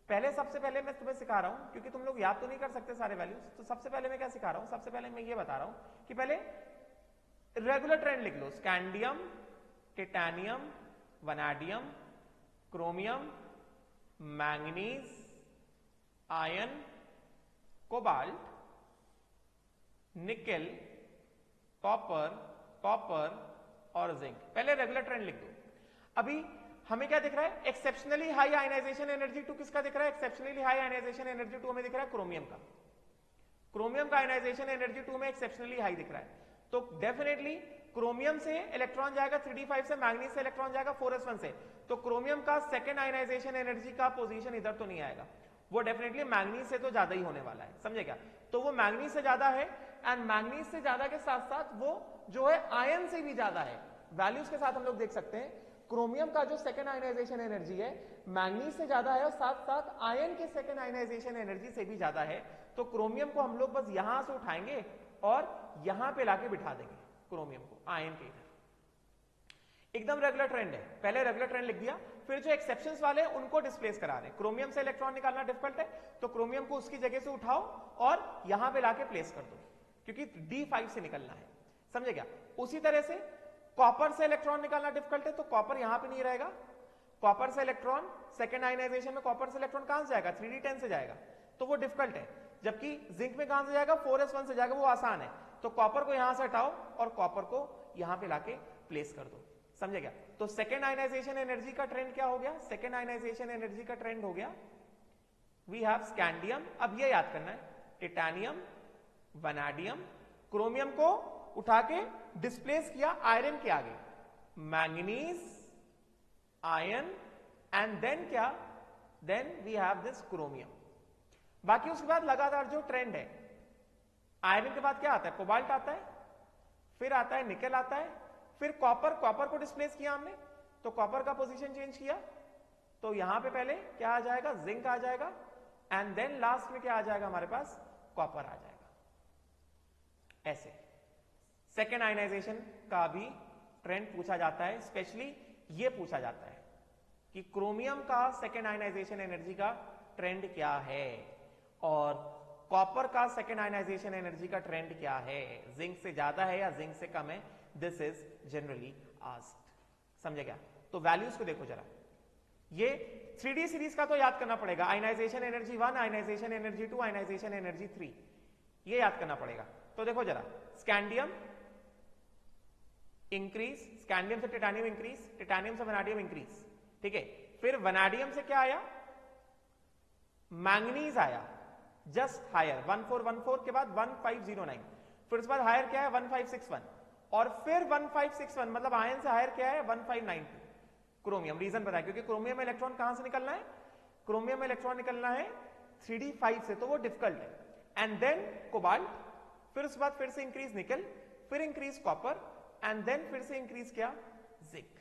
पहले सबसे पहले मैं तुम्हें सिखा रहा हूं, क्योंकि तुम लोग याद तो नहीं कर सकते सारे वैल्यूज, तो सबसे पहले मैं क्या सिखा रहा हूं? सबसे पहले मैं ये बता रहा हूं कि पहले रेगुलर ट्रेंड लिख लो। Scandium, titanium, vanadium, chromium, manganese, iron, cobalt, nickel, copper, copper और जिंक। पहले रेगुलर ट्रेंड लिख दो। अभी हमें क्या दिख रहा है? एक्सेप्शनली हाई आयनाइजेशन एनर्जी 2 किसका दिख रहा है? एक्सेप्शनली हाई आयनाइजेशन एनर्जी 2 हमें दिख रहा है क्रोमियम का। क्रोमियम का आयनाइजेशन एनर्जी 2 में एक्सेप्शनली हाई दिख रहा है। तो डेफिनेटली क्रोमियम से इलेक्ट्रॉन जाएगा 3d5 से, मैंगनीज से इलेक्ट्रॉन जाएगा 4s1 से। तो क्रोमियम का सेकंड आयनाइजेशन एनर्जी का पोजीशन इधर तो नहीं आएगा, वो डेफिनेटली मैंगनीज से तो ज्यादा ही होने वाला है, समझे क्या? तो वो मैंगनीज से ज्यादा है, एंड मैंगनीज से ज्यादा के साथ साथ वो जो है आयन से भी ज्यादा है। वैल्यूज के साथ हम लोग देख सकते हैं क्रोमियम का जो सेकंड आयनाइजेशन एनर्जी है मैंगनीज से ज्यादा है, और साथ साथ आयन के सेकंड आयनाइजेशन एनर्जी से भी ज्यादा है। तो क्रोमियम को हम लोग बस यहां से उठाएंगे और यहां पे लाके बिठा देंगे क्रोमियम को आयन के इधर। एकदम रेगुलर ट्रेंड है। पहले रेगुलर ट्रेंड लिख दिया, फिर जो एक्सेप्शंस वाले हैं उनको डिस्प्लेस करा रहे हैं। क्रोमियम से इलेक्ट्रॉन निकालना डिफिकल्ट है, तो क्रोमियम को उसकी जगह से उठाओ और यहां पे लाके प्लेस कर दो, क्योंकि D5 से निकलना है, समझे क्या? उसी तरह से कॉपर से इलेक्ट्रॉन निकालना डिफिकल्ट है, तो कॉपर यहां पे नहीं रहेगा। कॉपर से इलेक्ट्रॉन सेकंड आयनाइजेशन में कॉपर से इलेक्ट्रॉन कहां से जाएगा? 3d10 से जाएगा, तो वो डिफिकल्ट है। जबकि जिंक में कहां से जाएगा? 4s1 से जाएगा, वो आसान है। तो कॉपर को यहां से हटाओ और कॉपर को यहां पे लाके प्लेस कर दो, समझे क्या? तो सेकंड आयनाइजेशन एनर्जी का ट्रेंड क्या हो गया? सेकंड आयनाइजेशन एनर्जी का ट्रेंड हो गया वी हैव स्कैंडियम। अब ये याद करना है, टिटेनियम, वनाडियम, क्रोमियम को उठा के डिस्प्लेस किया आयरन के आगे, मैंगनीज, आयन, एंड देन क्या? Then we have this chromium. बाकी उसके बाद लगातार जो ट्रेंड है, आयरन के बाद क्या आता है? कोबाल्ट आता है, फिर आता है निकेल आता है, फिर कॉपर। कॉपर को डिस्प्लेस किया हमने, तो कॉपर का पोजीशन चेंज किया, तो यहां पे पहले क्या आ जाएगा? जिंक आ जाएगा, एंड देन लास्ट में क्या आ जाएगा हमारे पास? कॉपर आ जाएगा। ऐसे सेकेंड आयनाइजेशन का भी ट्रेंड पूछा जाता है, स्पेशली ये पूछा जाता है कि क्रोमियम का सेकेंड आयनाइजेशन एनर्जी का ट्रेंड क्या है और कॉपर का सेकेंड आयनाइजेशन एनर्जी का ट्रेंड क्या है, जिंक से ज्यादा है या जिंक से कम है। दिस इज जनरली आस्क्ड, समझे क्या? तो वैल्यूज को देखो जरा, ये 3D सीरीज का तो याद करना पड़ेगा। Ionization energy 1, ionization energy 2, ionization energy 3, ये याद करना पड़ेगा। तो देखो जरा, स्कैंडियम इंक्रीज, स्कैंडियम से टिटेनियम इंक्रीज, टिटेनियम से वनाडियम इंक्रीज, ठीक है। फिर वनाडियम से क्या आया? मैंगनीज आया, जस्ट हायर 1414 के बाद 1509, फिर उसके बाद हायर क्या है? 1561, और फिर 1561 मतलब आयन से हायर क्या है? 1592 क्रोमियम। रीजन बताया, क्योंकि क्रोमियम में इलेक्ट्रॉन कहां से निकलना है? क्रोमियम में इलेक्ट्रॉन निकलना है 3d5 से, तो वो डिफिकल्ट है। एंड देन कोबाल्ट, फिर उसके बाद फिर से इंक्रीज निकल, फिर इंक्रीज कॉपर, एंड देन फिर से इंक्रीज क्या? जिंक।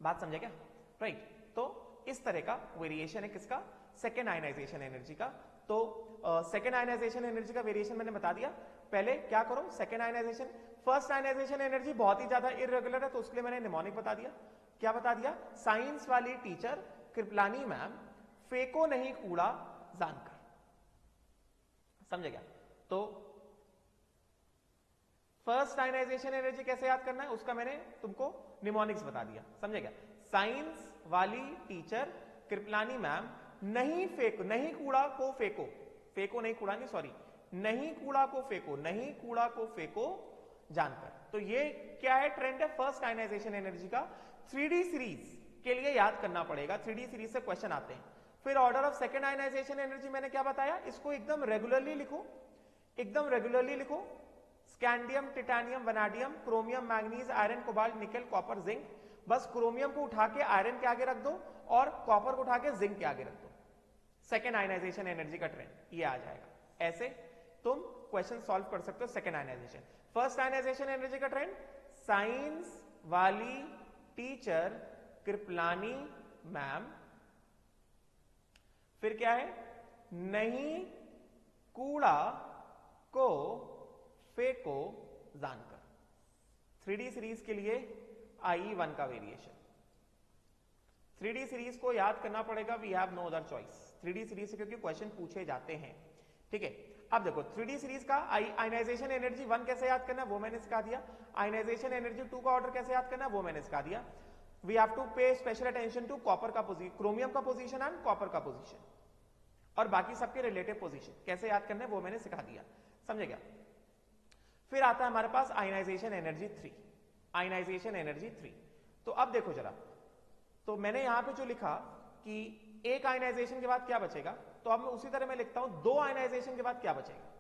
बात समझे क्या? राइट। तो इस तरह का वेरिएशन है किसका? सेकेंड आयनाइजेशन एनर्जी का। तो सेकेंड आयनाइजेशन एनर्जी का वेरिएशन मैंने बता दिया। पहले क्या करो? Second ionization, first ionization energy बहुत ही ज्यादा इरेगुलर है, तो उसके लिए मैंने निमोनिक बता दिया। क्या बता दिया? साइंस वाली टीचर कृपलानी मैम फेंको नहीं कूड़ा जानकर, समझे क्या? तो फर्स्ट आयनाइजेशन एनर्जी कैसे याद करना है उसका मैंने तुमको निमोनिक्स बता दिया, समझे क्या? साइंस वाली टीचर कृपलानी मैम, नहीं फेंको, नहीं कूड़ा को फेंको, फेंको नहीं कूड़ा नहीं, सॉरी, नहीं कूड़ा को फेंको, नहीं कूड़ा को फेंको जानकर। तो ये क्या है? ट्रेंड है फर्स्ट आयनाइजेशन एनर्जी का। 3D सीरीज के लिए याद करना पड़ेगा, 3D सीरीज से क्वेश्चन आते हैं। फिर order of second ionization energy मैंने क्या बताया, इसको एकदम रेगुलरली लिखो, एकदम रेगुलरली लिखो। Scandium, titanium, vanadium, chromium, manganese, iron, cobalt, निकल, कॉपर, जिंक। बस क्रोमियम को उठा के आयरन के आगे रख दो और कॉपर को उठा के जिंक के आगे रख दो। सेकेंड आयनाइजेशन एनर्जी का ट्रेंड ये आ जाएगा। ऐसे तुम क्वेश्चन सॉल्व कर सकते हो second ionization. First ionization energy का ट्रेंड, साइंस वाली टीचर कृपलानी मैम, फिर क्या है, नहीं कूड़ा को फेंको जानकर। 3D सीरीज के लिए IE1 का वेरिएशन। 3D सीरीज को याद करना पड़ेगा, we have no other choice 3D series से, क्योंकि क्वेश्चन पूछे जाते हैं। ठीक है, अब देखो 3D सीरीज का आयनाइजेशन एनर्जी 1 कैसे याद करना है वो मैंने सिखा दिया। आयनाइजेशन एनर्जी 2 का ऑर्डर कैसे याद करना है वो मैंने सिखा दिया। वी हैव टू पे स्पेशल अटेंशन टू कॉपर का पोजीशन, क्रोमियम का पोजीशन एंड कॉपर का पोजीशन, और बाकी सबके रिलेटिव पोजीशन कैसे याद करना है वो मैंने सिखा दिया, समझे क्या? फिर आता है हमारे पास आयनाइजेशन एनर्जी 3, आयनाइजेशन एनर्जी 3। तो अब देखो जरा, तो मैंने यहां पे जो लिखा कि एक आयनाइजेशन के बाद क्या बचेगा, तो अब मैं उसी तरह मैं लिखता हूं 2 आयनाइजेशन के बाद क्या बचेगा।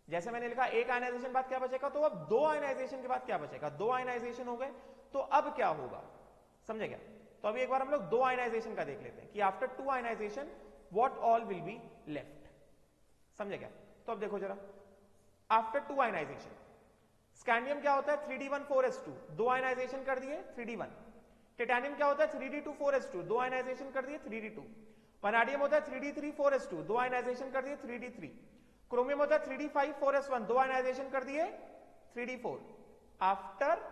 जैसे मैंने लिखा एक आयनाइजेशन बाद क्या बचेगा, तो अब 2 आयनाइजेशन के बाद क्या बचेगा। 2 आयनाइजेशन हो गए, तो अब क्या होगा, समझे क्या? तो अभी एक बार हम लोग 2 आयनाइजेशन का देख लेते हैं कि after 2 ionization what all will be left, समझे क्या? तो अब देखो जरा, आफ्टर 2 आयनाइजेशन स्कैंडियम क्या होता है 3d14s2, 2 आयनाइजेशन कर दिए 3d1। टिटानियम क्या होता है 3d24s2, 2 आयनाइजेशन कर दिए 3d2। वनाडियम होता है 3d34s2, 2 आयनाइजेशन कर दिए 3d3। क्रोमियम होता है 3d54s1, 2 आयनाइजेशन कर दिए 3d4 आफ्टर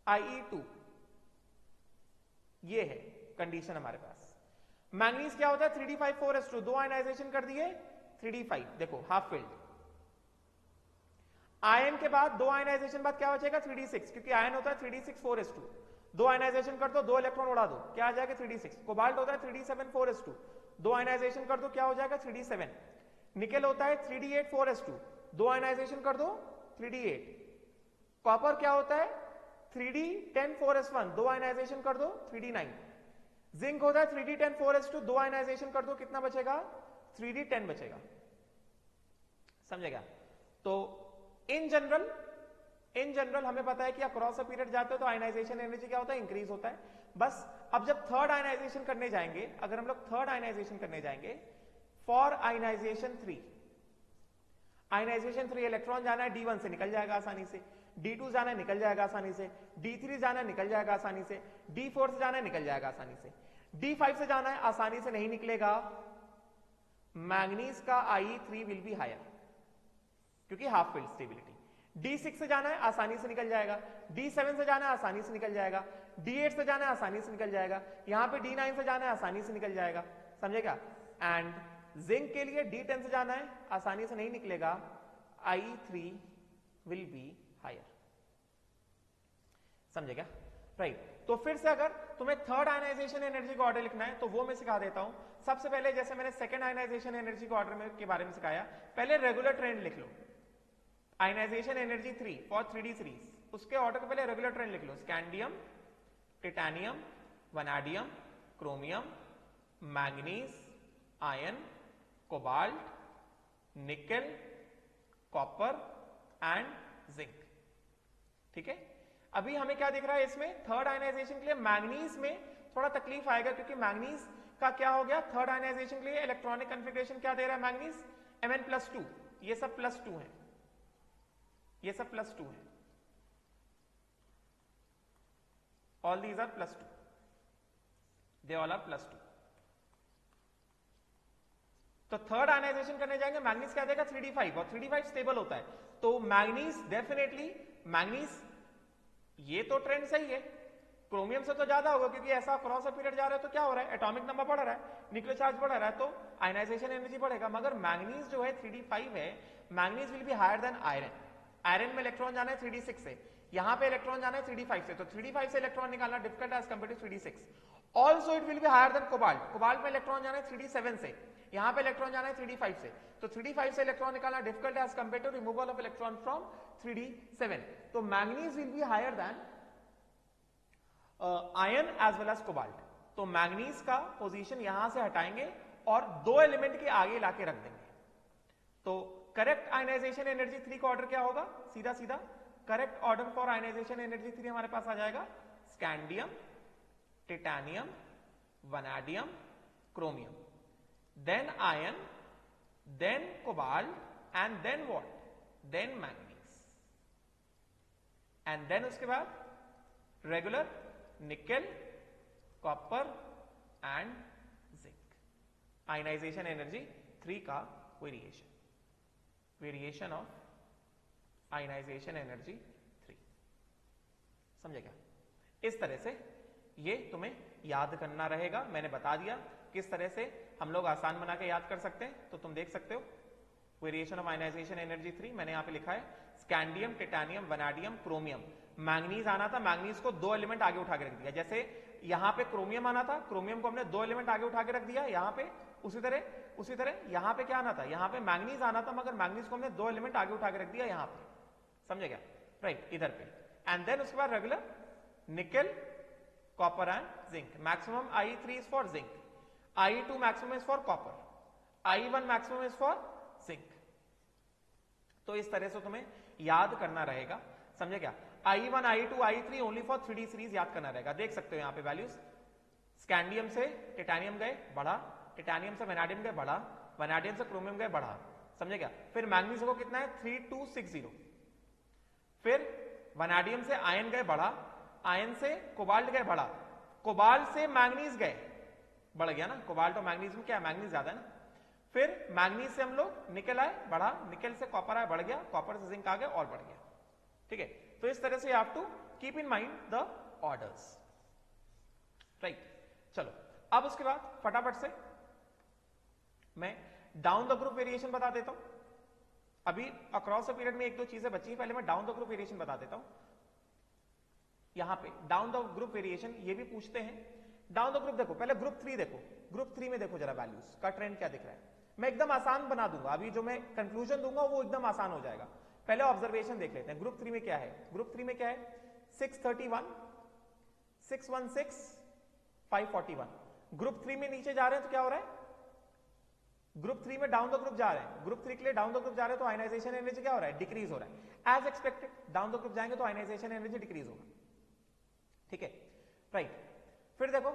IE2। ये है कंडीशन हमारे पास। मैंगनीज क्या होता है 3d54s2, 2 आयनाइजेशन कर दिए 3d5, देखो हाफ फिल्ड। आयन के बाद 2 आयनाइजेशन बाद क्या बचेगा 3d6, क्योंकि आयन होता है 3d64s2, 2 आयनाइजेशन कर दो, 2 इलेक्ट्रॉन उड़ा दो, क्या आ जाएगा 3d6। कोबाल्ट होता है 3d74s2, 2 आयनाइजेशन कर दो, क्या हो जाएगा 3d7। निकेल होता है 3d84s2, 2 आयनाइजेशन कर दो 3d8। कॉपर क्या होता है 3d104s1, 2 आयनाइजेशन कर दो 3d9। जिंक होता है 3d104s2, 2 आयनाइजेशन कर दो, कितना बचेगा 3d10 बचेगा, समझेगा? तो इन जनरल हमें पता है कि अक्रॉस अ पीरियड जाते हो तो आयनाइजेशन एनर्जी क्या होता है, इंक्रीज होता है। बस अब जब थर्ड आयनाइजेशन करने जाएंगे, अगर हम लोग थर्ड आयनाइजेशन करने जाएंगे फॉर आयनाइजेशन 3, आयनाइजेशन 3 इलेक्ट्रॉन जाना है D1 से निकल जाएगा आसानी से, D2 जाना है निकल जाएगा आसानी से, D3 जाना है निकल जाएगा आसानी से, D4 से जाना है निकल जाएगा आसानी से, D5 से जाना है आसानी से नहीं निकलेगा। मैंगनीज का IE3 विल बी हायर क्योंकि हाफ फील्ड स्टेबिलिटी। D6 से जाना है आसानी से निकल जाएगा, D7 से जाना है आसानी से निकल जाएगा, D8 से जाना है आसानी से निकल जाएगा, यहां पे D9 से जाना है आसानी से निकल जाएगा, समझेगा? एंड जिंक के लिए D10 से जाना है आसानी से नहीं निकलेगा, IE3 विल बी हायर, समझेगा? राइट। तो फिर से अगर तुम्हें थर्ड आयनाइजेशन एनर्जी का ऑर्डर लिखना है तो वो मैं सिखा देता हूं। सबसे पहले जैसे मैंने सेकंड आयनाइजेशन एनर्जी का ऑर्डर के बारे में सिखाया, पहले रेगुलर ट्रेंड लिख लो। Ionisation energy 3 for 3D series, उसके ऑर्डर को पहले रेगुलर ट्रेंड लिख लो। Scandium, titanium, vanadium, chromium, manganese, iron, cobalt, nickel, copper and zinc. ठीक है, अभी हमें क्या दिख रहा है इसमें, थर्ड आयनाइजेशन के लिए मैंगनीज में थोड़ा तकलीफ आएगा क्योंकि मैंगनीज का क्या हो गया, थर्ड आयनाइजेशन के लिए इलेक्ट्रॉनिक कन्फिगरेशन क्या दे रहा है मैंगनीज, Mn+2, ये सब +2 है, ये सब +2 है, all these are +2, they all are +2। तो थर्ड आयनाइजेशन करने जाएंगे, मैंगनीज क्या देगा 3d5, और 3d5 स्टेबल होता है, तो मैंगनीज डेफिनेटली, मैंगनीज ये तो ट्रेंड सही है, क्रोमियम से तो ज्यादा होगा क्योंकि ऐसा क्रॉस पीरियड जा रहा है तो क्या हो रहा है, एटॉमिक नंबर बढ़ रहा है, न्यूक्लियर चार्ज बढ़ रहा है, तो आयनाइजेशन एनर्जी बढ़ेगा। मगर मैंगनीज जो है 3d5 है, manganese will be higher than iron. Iron में इलेक्ट्रॉन जाना है 3d6 से, यहां पे इलेक्ट्रॉन जाना है 3d5 से, तो 3d5 से इलेक्ट्रॉन निकालना difficult as compare to 3d6. Also it will be higher than cobalt. Cobalt में इलेक्ट्रॉन जाना है 3d7 से, यहां पे इलेक्ट्रॉन जाना है 3d5 से, तो 3d5 से इलेक्ट्रॉन निकालना difficult as compare to removal of electron from 3d7. तो manganese will be higher than iron as well as cobalt. तो मैंगनीज का पोजीशन यहां से हटाएंगे और दो एलिमेंट के आगे लाके रख देंगे. तो करेक्ट आयनाइजेशन एनर्जी 3 का ऑर्डर क्या होगा? सीधा सीधा correct order for ionization energy 3 हमारे पास आ जाएगा scandium, titanium, vanadium, chromium, then iron, then cobalt and then what? Then manganese. And then उसके बाद regular nickel, copper and zinc. Ionization energy 3 का वेरिएशन ऑफ आयनाइजेशन एनर्जी 3. समझे क्या? इस तरह से ये तुम्हें याद करना रहेगा. मैंने बता दिया किस तरह से हम लोग आसान बना के याद कर सकते हैं, तो तुम देख सकते हो. वेरिएशन ऑफ आयनाइजेशन एनर्जी 3 मैंने यहां पे लिखा है scandium, titanium, vanadium, chromium. Manganese आना था, मैंगनीज को 2 एलिमेंट आगे उठा के रख दिया. जैसे यहां पे क्रोमियम आना था, क्रोमियम को हमने 2 एलिमेंट आगे उठा के रख दिया यहां पे. उसी तरह यहां पे क्या आना था? यहां पे मैंगनीज आना था, मगर मैंगनीज को हमने 2 एलिमेंट आगे उठा के रख दिया यहां पे. समझे क्या? राइट, इधर पे. एंड देन उसके बाद regular nickel, copper and zinc. Maximum I3 is for zinc, I2 maximum is for copper, I1 maximum is for zinc. तो इस तरह से तुम्हें याद करना रहेगा. समझे क्या? I1, I2, I3 only for 3D series याद करना रहेगा. देख सकते हो यहां पे वैल्यूज. स्कैंडियम से टिटेनियम गए, बढ़ा. टिटेनियम से वैनेडियम गए, बढ़ा. वैनेडियम से क्रोमियम गए, बढ़ा. समझे क्या? फिर मैंगनीज को कितना है? 3260. फिर वैनेडियम से आयन गए, बढ़ा. आयन से कोबाल्ट गए, बढ़ा. कोबाल्ट से मैंगनीज गए, बढ़ गया ना. कोबाल्ट और मैंगनीज में क्या है? मैंगनीज ज्यादा है ना. फिर मैंगनीज से हम लोग निकेल आए, बढ़ा. निकेल से कॉपर आए, बढ़ गया. कॉपर से जिंक आ गया और बढ़ गया. ठीक है? तो इस तरह से you have to keep in mind the orders. Right, चलो अब उसके बाद फटाफट से मैं डाउन द ग्रुप वेरिएशन बता देता हूं. अभी अक्रॉस द पीरियड में 1-2 चीजें बची हैं, पहले मैं डाउन द ग्रुप वेरिएशन बता देता हूं. यहां पे डाउन द ग्रुप वेरिएशन ये भी पूछते हैं. डाउन द ग्रुप देखो, पहले ग्रुप 3 देखो. ग्रुप 3 में देखो जरा वैल्यूज का ट्रेंड क्या दिख रहा है. मैं एकदम आसान बना दूंगा. अभी जो मैं कंक्लूजन दूंगा वो एकदम आसान हो जाएगा. पहले ऑब्जर्वेशन देख लेते हैं. ग्रुप 3 में क्या है? ग्रुप 3 में क्या है? 631, 616, 541. ग्रुप 3 में नीचे जा रहे हैं तो क्या हो रहा है? ग्रुप 3 में डाउन द ग्रुप जा रहे हैं. ग्रुप 3 के लिए डाउन द ग्रुप जा रहे हैं तो आयनाइजेशन एनर्जी क्या हो रहा है? डिक्रीज हो रहा है. As expected down the group जाएंगे तो आयनाइजेशन एनर्जी डिक्रीज होगा. ठीक है? राइट. फिर देखो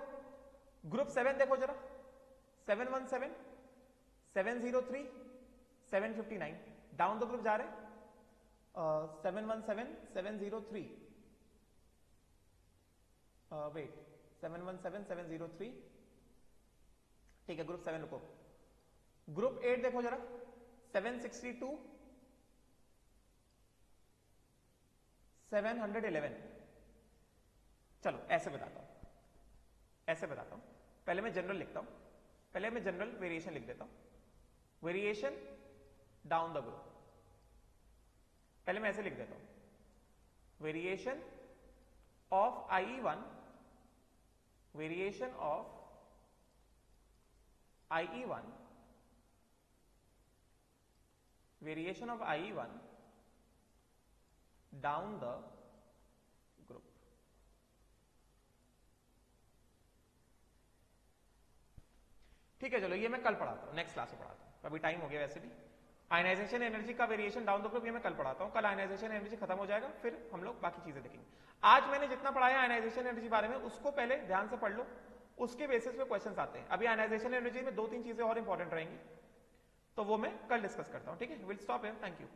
ग्रुप 7 देखो जरा. 717, 703, 759 डाउन द ग्रुप जा रहे हैं. 717, 703 वेट 717, 703. ठीक है, ग्रुप 7 रुको. ग्रुप 8 देखो जरा. 762, 711. चलो ऐसे बताता हूं, पहले मैं जनरल लिखता हूं. पहले मैं जनरल वेरिएशन लिख देता हूं. वेरिएशन डाउन द ग्रुप पहले मैं ऐसे लिख देता हूं. Variation of IE1, variation of IE1, variation of IE1 down the group. ठीक है, चलो ये मैं कल पढ़ाता हूं, नेक्स्ट क्लास में पढ़ाता हूं. अभी टाइम हो गया वैसे भी. आयनाइजेशन एनर्जी का वेरिएशन डाउन द ग्रुप ये मैं कल पढ़ाता हूं. कल आयनाइजेशन एनर्जी खत्म हो जाएगा, फिर हम लोग बाकी चीजें देखेंगे. आज मैंने जितना पढ़ाया आयनाइजेशन एनर्जी बारे में उसको पहले ध्यान से पढ़ लो. उसके बेसिस पे क्वेश्चंस आते हैं. अभी आयनाइजेशन एनर्जी में 2-3 चीजें और इंपॉर्टेंट रहेंगी, तो वो मैं कल डिस्कस करता हूं. ठीक है, will stop here. Thank you.